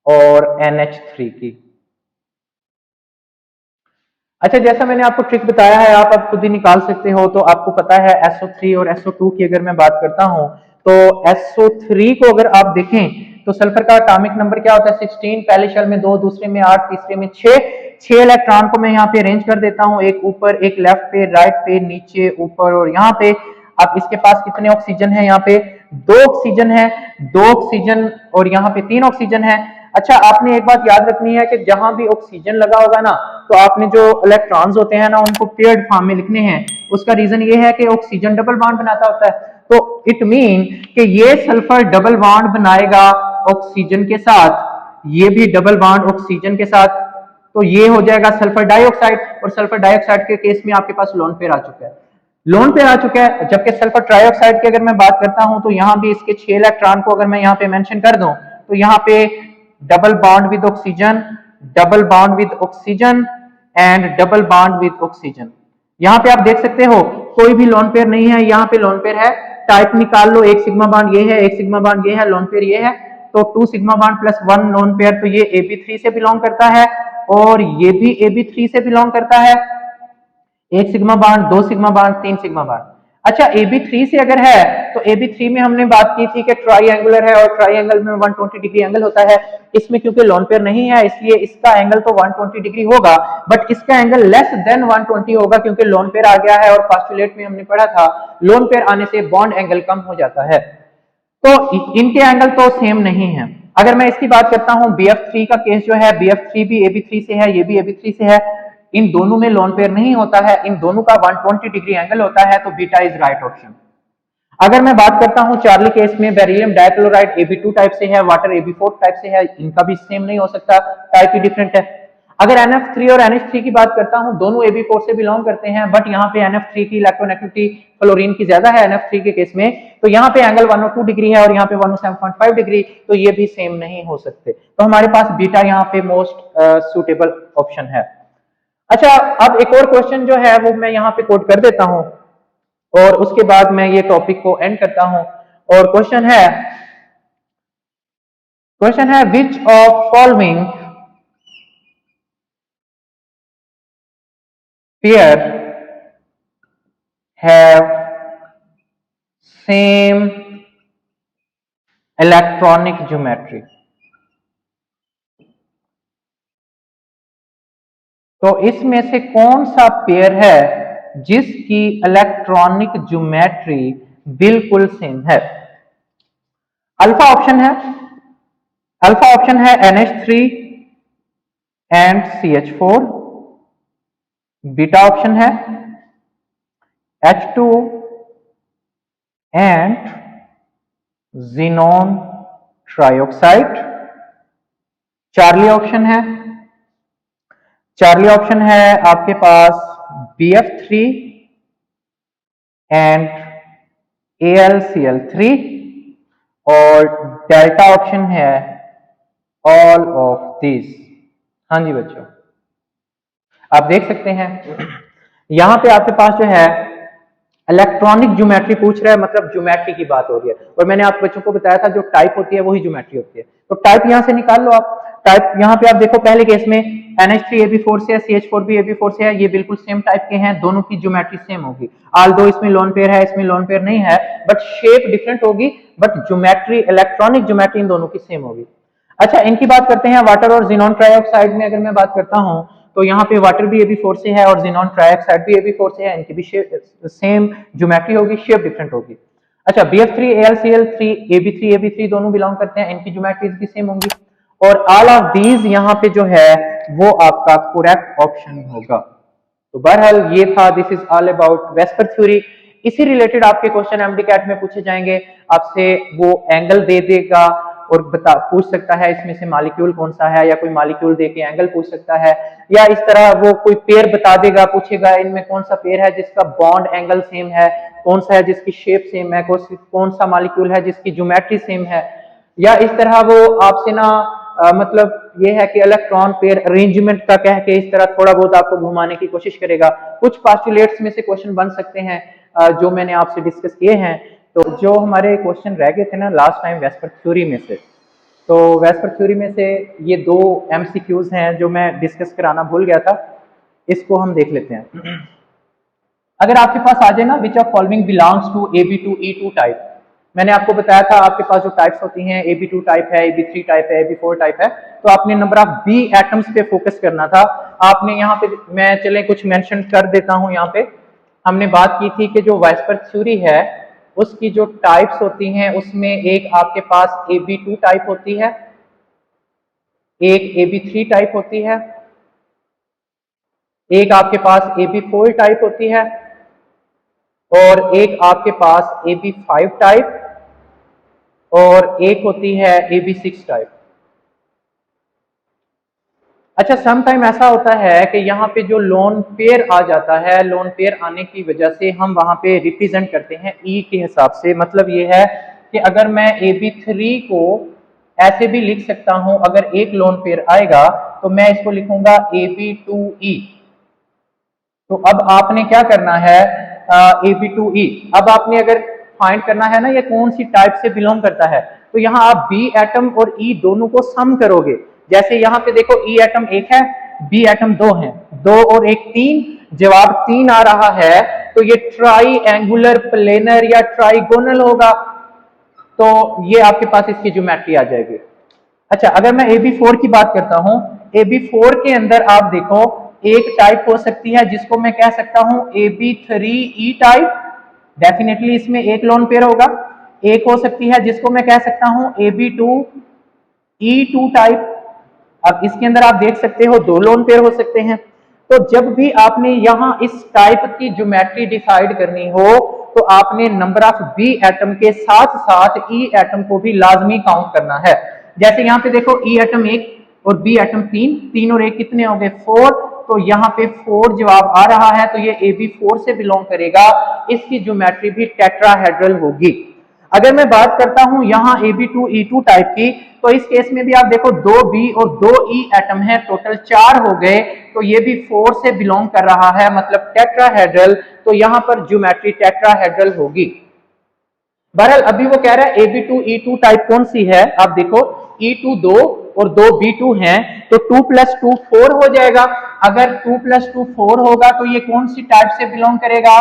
और NH3 की। अच्छा, जैसा मैंने आपको ट्रिक बताया है, आप अब खुद ही निकाल सकते हो। तो आपको पता है SO3 और SO2 की अगर मैं बात करता हूं, तो SO3 को अगर आप देखें तो सल्फर का एटॉमिक नंबर क्या होता है? 16। पहले शेल में 2, दूसरे में 8, तीसरे में 6 इलेक्ट्रॉन को मैं यहाँ पे अरेंज कर देता हूँ, एक ऊपर, एक लेफ्ट पे, राइट पे, नीचे, ऊपर और यहाँ पे। अब इसके पास कितने ऑक्सीजन है? यहाँ पे 2 ऑक्सीजन है, 2 ऑक्सीजन, और यहाँ पे 3 ऑक्सीजन है। अच्छा, आपने एक बात याद रखनी है कि जहां भी ऑक्सीजन लगा होगा ना, तो आपने जो इलेक्ट्रॉन्स होते हैं ना, उनको पेयर्ड फॉर्म में लिखने हैं। उसका रीजन ये है कि ऑक्सीजन डबल बॉन्ड बनाता होता है। तो इट मीन कि ये सल्फर डबल बॉन्ड बनाएगा ऑक्सीजन के साथ, ये भी डबल बॉन्ड ऑक्सीजन के साथ। तो ये हो जाएगा सल्फर डाइऑक्साइड, और सल्फर डाइऑक्साइड के केस में आपके पास लोन पेयर आ चुका है, लोन पेयर आ चुका है। जबकि सल्फर ट्राइऑक्साइड की अगर मैं बात करता हूं, तो यहाँ भी इसके 6 इलेक्ट्रॉन को अगर मैं यहाँ पे मेंशन कर दूं, तो यहाँ पे double bond with oxygen, double bond with oxygen and double bond with oxygen. यहाँ पे आप देख सकते हो कोई भी लोन पेयर नहीं है, यहाँ पे लोन पेयर है। टाइप निकाल लो, एक सिग्मा बॉन्ड ये है, एक सिग्मा बॉन्ड ये है, लोन पेयर ये है। तो 2 sigma bond plus 1 lone pair, तो ये AB3 से बिलोंग करता है, और ये भी AB3 से बिलोंग करता है। एक sigma bond, 2 sigma bond, 3 sigma bond. अच्छा, AB3 से अगर है, तो AB3 में हमने बात की थी कि ट्राइएंगुलर है, और ट्राइएंगल में 120 डिग्री एंगल होता है। इसमें क्योंकि लोन पेयर नहीं है, इसलिए इसका एंगल तो 120 डिग्री होगा, बट इसका एंगल लेस देन 120 होगा, क्योंकि लोन पेयर आ गया है। और पोस्टुलेट में हमने पढ़ा था, लोन पेयर आने से बॉन्ड एंगल कम हो जाता है। तो इनके एंगल तो सेम नहीं है। अगर मैं इसकी बात करता हूं, BF3 का केस जो है, BF3 भी AB3 से है, ये भी AB3 से है। इन दोनों में लोन पेयर नहीं होता है, इन दोनों का 120 डिग्री एंगल होता है, तो बीटा इज राइट ऑप्शन। अगर मैं बात करता हूं चार्ली केस में, बेरिलियम डाइक्लोराइड AB2 टाइप से है, वाटर AB4 टाइप से है, इनका भी सेम नहीं हो सकता, टाइप ही डिफरेंट है। अगर NF3 और NH3 की बात करता हूं, दोनों AB4 से बिलोंग करते हैं, बट यहाँ पे NF3 की इलेक्ट्रोनेगेटिविटी फ्लोरीन की ज्यादा है NF3 के केस में, तो यहाँ पे एंगल 102 डिग्री है और यहाँ पे 107.5 डिग्री, तो ये भी सेम नहीं हो सकते। तो हमारे पास बीटा यहाँ पे मोस्ट सुटेबल ऑप्शन है। अच्छा, अब एक और क्वेश्चन जो है वो मैं यहाँ पे कोट कर देता हूं और उसके बाद मैं ये टॉपिक को एंड करता हूं। और क्वेश्चन है विच of following pair have same electronic geometry. तो इसमें से कौन सा पेयर है जिसकी इलेक्ट्रॉनिक ज्योमेट्री बिल्कुल सेम है? अल्फा ऑप्शन है NH3 and CH4। Beta option है H2 and xenon trioxide. Charlie option है आपके पास BF3 एंड AlCl3। और डेल्टा ऑप्शन है ऑल ऑफ दिस। हाँ जी बच्चों, आप देख सकते हैं यहां पे आपके पास जो है इलेक्ट्रॉनिक ज्योमेट्री पूछ रहा है, मतलब ज्योमेट्री की बात हो रही है। और मैंने आप बच्चों को बताया था जो टाइप होती है वही ज्योमेट्री होती है। तो टाइप यहां से निकाल लो आप। टाइप यहां पे आप देखो, पहले केस में NH3 AB4 से है, CH4 भी AB4 से है, ये बिल्कुल सेम टाइप के हैं, दोनों की ज्योमेट्री सेम होगी। आल्दो इसमें लोन पेयर है, इसमें लोन पेयर नहीं है, बट शेप डिफरेंट होगी, बट ज्योमेट्री, इलेक्ट्रॉनिक ज्योमेट्री इन दोनों की सेम होगी। अच्छा, इनकी बात करते हैं वाटर और xenon ट्राइऑक्साइड में। अगर मैं बात करता हूं तो यहाँ पे वाटर भी AB4 से है और xenon ट्राइऑक्साइड भी AB4 से है, इनकी भी सेम ज्योमेट्री होगी, शेप डिफरेंट होगी। अच्छा, BF3 AlCl3 AB3 दोनों बिलोंग करते हैं, इनकी ज्योमेट्रीज भी सेम होंगी। और ऑल ऑफ दीज यहाँ पे जो है वो आपका करेक्ट ऑप्शन होगा। तो बहरहाल ये था, this is all about VSEPR theory. इसी रिलेटेड आपके क्वेश्चन MDCAT में पूछे जाएंगे, आपसे वो एंगल दे देगा और पूछ सकता है इसमें से मॉलिक्यूल कौन सा है, या कोई मॉलिक्यूल देके एंगल पूछ सकता है, या इस तरह वो कोई पेयर बता देगा, पूछेगा इनमें कौन सा पेयर है जिसका बॉन्ड एंगल सेम है, कौन सा है जिसकी शेप सेम है, कौन सा मॉलिक्यूल है जिसकी ज्योमेट्री सेम है। या इस तरह वो आपसे ना मतलब ये है कि इलेक्ट्रॉन पेयर अरेंजमेंट का कह के इस तरह थोड़ा बहुत आपको घुमाने की कोशिश करेगा। कुछ पोस्टुलेट्स में से क्वेश्चन बन सकते हैं जो मैंने आपसे डिस्कस किए हैं। तो जो हमारे क्वेश्चन रह गए थे ना लास्ट टाइम वेस्पर थ्योरी में से, तो वेस्पर थ्योरी में से ये 2 MCQs हैं जो मैं डिस्कस कराना भूल गया था, इसको हम देख लेते हैं। अगर आपके पास आ जाए ना, which of following belongs to AB2E2 type. मैंने आपको बताया था आपके पास जो टाइप्स होती हैं AB2 टाइप है, AB3 टाइप है, AB4 टाइप है, तो आपने नंबर ऑफ B एटम्स पे फोकस करना था। आपने यहाँ पे, मैं चले कुछ मेंशन कर देता हूँ। यहाँ पे हमने बात की थी कि जो वेस्पर थ्योरी है उसकी जो टाइप्स होती हैं उसमें एक आपके पास AB2 टाइप होती है, एक AB3 टाइप होती है, एक आपके पास AB4 टाइप होती है, और एक आपके पास AB5 टाइप, और एक होती है AB6 टाइप। अच्छा, सम टाइम ऐसा होता है कि यहाँ पे जो लोन पेयर आ जाता है, लोन पेयर आने की वजह से हम वहां पे रिप्रेजेंट करते हैं ई के हिसाब से। मतलब ये है कि अगर मैं AB3 को ऐसे भी लिख सकता हूं, अगर एक लोन पेयर आएगा तो मैं इसको लिखूंगा AB2E। तो अब आपने क्या करना है, AB2E, अब आपने अगर फाइंड करना है ना ये कौन सी टाइप से बिलोंग करता है, तो यहाँ आप B एटम और E दोनों को सम करोगे। जैसे यहाँ पे देखो E एटम 1 है, B एटम 2 है, 2 और 1 3, जवाब 3 आ रहा है, तो ये ट्राई एंगुलर प्लेनर या ट्राइगोनल होगा। तो ये आपके पास इसकी ज्योमेट्री आ जाएगी। अच्छा, अगर मैं AB4 की बात करता हूं, AB4 के अंदर आप देखो एक टाइप हो सकती है जिसको मैं कह सकता हूं AB3E टाइप, डेफिनेटली इसमें एक लोन पेयर होगा। एक हो सकती है जिसको मैं कह सकता हूं AB2E2 टाइप। अब इसके अंदर आप देख सकते हो 2 लोन पेयर हो सकते हैं। तो जब भी आपने यहां इस टाइप की ज्योमेट्री डिसाइड करनी हो तो आपने नंबर ऑफ B एटम के साथ साथ E एटम को भी लाजमी काउंट करना है। जैसे यहाँ पे देखो E एटम 1 और B एटम 3, 3 और 1 कितने हो गए 4, तो यहाँ पे 4 जवाब आ रहा है, तो ये AB4 से बिलोंग करेगा, इसकी ज्योमेट्री भी टेट्राहेड्रल होगी। अगर मैं बात करता हूं यहाँ Ab2E2 टाइप की, तो इस केस में भी आप देखो 2B और 2E एटम है, टोटल 4 हो गए, तो ये भी 4 से बिलोंग कर रहा है, मतलब टेट्राहेड्रल। तो यहां पर ज्योमेट्री टेट्राहेड्रल होगी। बहरहाल अभी वो कह रहा है Ab2E2 टाइप कौन सी है, आप देखो E2 2 और 2B2 हैं, तो 2 + 2 4 हो जाएगा। अगर 2 + 2 4 होगा तो ये कौन सी टाइप से बिलोंग करेगा,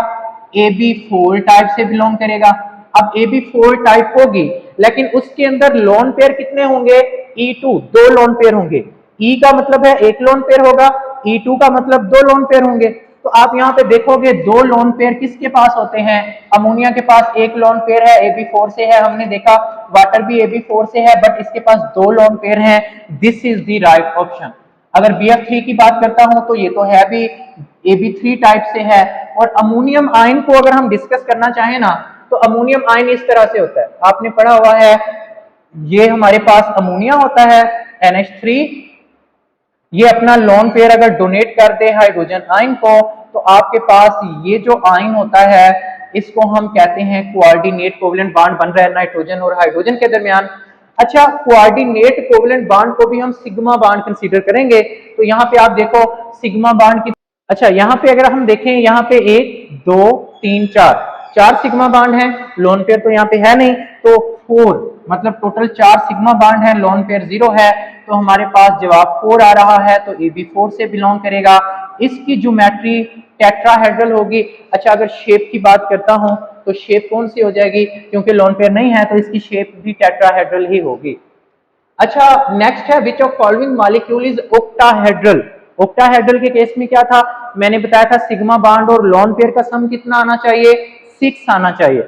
Ab4 टाइप से बिलोंग करेगा। अब Ab4 टाइप होगी, लेकिन उसके अंदर लोन पेयर कितने होंगे, E2 2 लोन पेयर होंगे। E का मतलब है एक लोन पेयर होगा, E2 का मतलब 2 लोन पेयर होंगे। तो आप यहाँ पे देखोगे 2 लोन पेयर किसके पास होते हैं, अमोनिया के पास एक लोन पेयर है, Ab4 से है, हमने देखा वाटर भी Ab4 से है, बट इसके पास 2 लोन पेयर हैं। This is the right option. अगर BF3 की बात करता हूं तो ये तो है भी Ab3 टाइप से है। और अमोनियम आयन को अगर हम डिस्कस करना चाहें ना, तो अमोनियम आयन इस तरह से होता है, आपने पढ़ा हुआ है, ये हमारे पास अमोनिया होता है NH3, ये अपना लोन पेयर अगर डोनेट कर दे हाइड्रोजन आयन को, तो आपके पास ये जो आयन होता है इसको हम कहते हैं कोऑर्डिनेट कोवलेंट बॉन्ड बन रहा है नाइट्रोजन और हाइड्रोजन के दरमियान। अच्छा, कोऑर्डिनेट कोवलेंट बॉन्ड को भी हम सिग्मा बॉन्ड कंसीडर करेंगे। तो यहाँ पे आप देखो सिग्मा बॉन्ड की, अच्छा यहाँ पे अगर हम देखें, यहाँ पे 1 2 3 4 सिग्मा बॉन्ड है, लोन पेयर तो यहाँ पे है नहीं, तो 4 मतलब टोटल 4 सिग्मा बॉन्ड है, लोन पेयर 0 है, तो हमारे पास जवाब 4 आ रहा है, तो Ab4 से बिलोंग करेगा। इसकी ज्योमेट्री टेट्राहेड्रल होगी। अच्छा, अगर शेप की बात करता हूं तो शेप कौन सी हो जाएगी, क्योंकि लोन पेयर नहीं है तो इसकी शेप भी टेट्राहेड्रल ही होगी। अच्छा, नेक्स्ट है विच of following molecule is octahedral. Octahedral के केस में क्या था, मैंने बताया था सिग्मा बॉन्ड और लोन पेयर का सम कितना आना चाहिए, 6 आना चाहिए।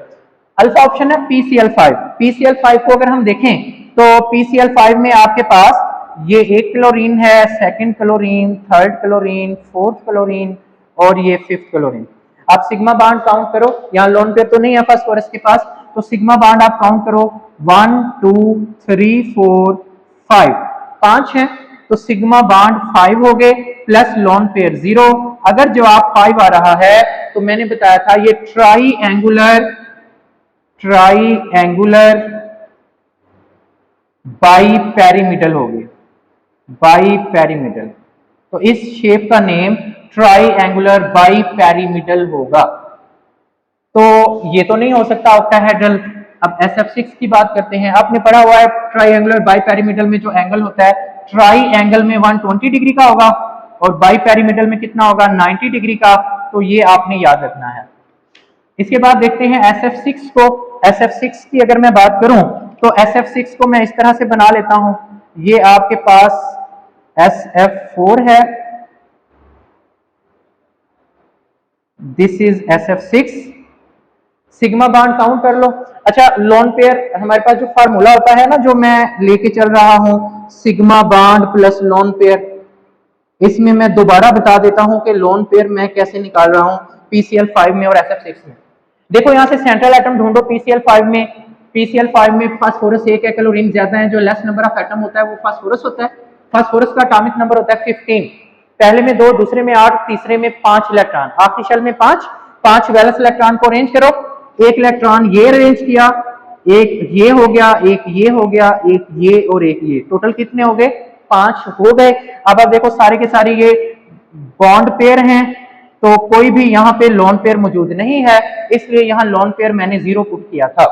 अल्फा ऑप्शन है PCl5। PCl5 को अगर हम देखें तो PCl5 में आपके पास ये 1 क्लोरीन है, 2nd chlorine, 3rd chlorine, 4th chlorine और ये 5th क्लोरीन। आप सिग्मा बॉन्ड काउंट करो, यहाँ लोन पेयर तो नहीं है फास्फोरस के पास, तो सिग्मा बॉन्ड आप काउंट करो 1 2 3 4 5, 5 है, तो सिग्मा बॉन्ड 5 हो गए प्लस लोन पेयर 0। अगर जवाब 5 आ रहा है तो मैंने बताया था ये ट्राई एंगुलर बाई पैरीमिडल हो गई, बाई पैरीमिडल। तो इस शेप का नेम ट्राई एंगुलर बाई पैरीमिडल होगा। तो ये तो नहीं हो सकता ऑक्टाहेड्रल। अब SF6 की बात करते हैं, आपने पढ़ा हुआ है ट्राइएंगुलर बाई पैरीमिडल में जो एंगल होता है, ट्राई एंगल में 120 डिग्री का होगा और बाई पैरीमिडल में कितना होगा, 90 डिग्री का। तो ये आपने याद रखना है। इसके बाद देखते हैं SF6 को। SF6 की अगर मैं बात करूं तो SF6 को मैं इस तरह से बना लेता हूं, ये आपके पास SF4 है, this is SF6। Sigma bond count कर लो। अच्छा, लोन पेयर हमारे पास जो फार्मूला होता है ना, जो मैं लेके चल रहा हूं, sigma bond plus lone pair, इसमें मैं दोबारा बता देता हूं कि लोन पेयर मैं कैसे निकाल रहा हूं PCl5 में और SF6 में। देखो यहां से सेंट्रल एटम ढूंढो PCl5 में। PCl5 में फास्फोरस 1 है, क्लोरीन ज्यादा है, जो लेस नंबर ऑफ एटम होता है वो फास्फोरस होता है। फास्फोरस का एटॉमिक नंबर होता है 15, पहले में 2, दूसरे में 8, तीसरे में 5 इलेक्ट्रॉन, आखिरी शेल में 5 वैलेंस इलेक्ट्रॉन को अरेंज करो। एक इलेक्ट्रॉन ये अरेंज किया, एक ये हो गया, एक ये हो गया, एक ये और एक ये, टोटल कितने हो गए, 5 हो गए। अब आप देखो सारे के सारे ये बॉन्ड पेयर हैं, तो कोई भी यहाँ पे लोन पेयर मौजूद नहीं है, इसलिए यहाँ लोन पेयर मैंने 0 पुट किया था।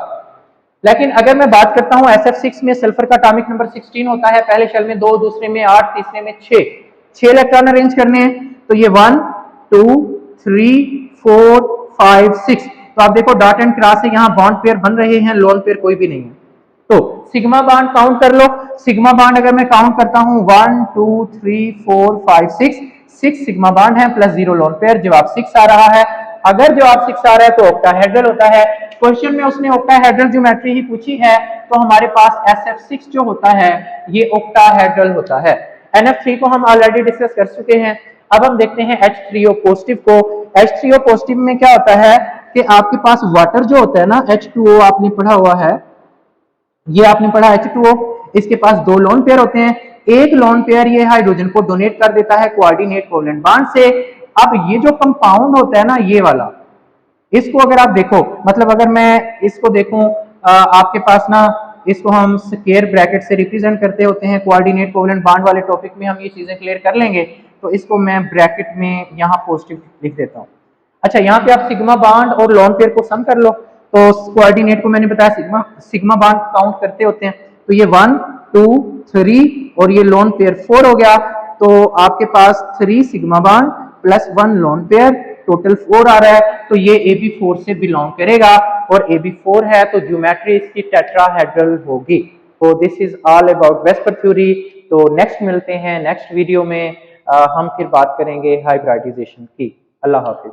लेकिन अगर मैं बात करता हूँ SF6 में सल्फर का एटॉमिक नंबर 16 होता है, पहले शेल में 2, दूसरे में 8, तीसरे में 6 इलेक्ट्रॉन अरेंज करने हैं। तो ये 1 2 3 4 5 6, तो आप देखो डॉट एंड क्रॉस से यहाँ बॉन्ड पेयर बन रहे हैं, लोन पेयर कोई भी नहीं है। तो सिग्मा बॉन्ड काउंट कर लो। सिग्मा बॉन्ड अगर मैं काउंट करता हूं 1 2 3 4 5 6 सिग्मा बॉन्ड है प्लस 0 लोन पेयर, जवाब 6 आ रहा है। अगर जवाब 6 आ रहा है तो ऑक्टाहेड्रल होता है। क्वेश्चन में उसने ऑक्टाहेड्रल ज्योमेट्री ही पूछी है, तो हमारे पास SF6 जो होता है ये ऑक्टाहेड्रल होता है। NF3 को हम ऑलरेडी डिस्कस कर चुके हैं। अब हम देखते हैं H3O पॉजिटिव को। H3O पॉजिटिव में क्या होता है कि आपके पास वाटर जो होता है ना, H2O आपने पढ़ा हुआ है, ये आपने पढ़ा H2O, इसके पास 2 लोन पेयर होते हैं। एक लोन पेयर ये हाइड्रोजन को डोनेट कर देता है कोऑर्डिनेट कोवलेंट बॉन्ड से। अब ये जो कंपाउंड होता है ना, ये वाला, इसको अगर आप देखो, मतलब अगर मैं इसको देखूं आपके पास ना इसको हम स्क्वायर ब्रैकेट से रिप्रेजेंट करते होते हैं, कोऑर्डिनेट कोवेलेंट बॉन्ड वाले टॉपिक में हम ये चीजें क्लियर कर लेंगे। तो इसको मैं ब्रैकेट में यहाँ पॉजिटिव लिख देता हूँ। अच्छा, यहाँ पे आप सिग्मा बॉन्ड और लोन पेयर को सम कर लो। तो कोऑर्डिनेट को मैंने बताया सिग्मा सिग्मा बॉन्ड काउंट करते होते हैं, तो ये 1 2 3 और ये लोन पेयर 4 हो गया। तो आपके पास 3 sigma bond plus 1 lone pair, total 4 आ रहा है। तो ये AB4 से बिलोंग करेगा और AB4 है तो ज्योमेट्री इसकी टेट्राहेड्रल होगी। तो this is all about VSEPR theory. तो नेक्स्ट मिलते हैं नेक्स्ट वीडियो में, हम फिर बात करेंगे हाइब्रिडाइजेशन की। अल्लाह हाफिज।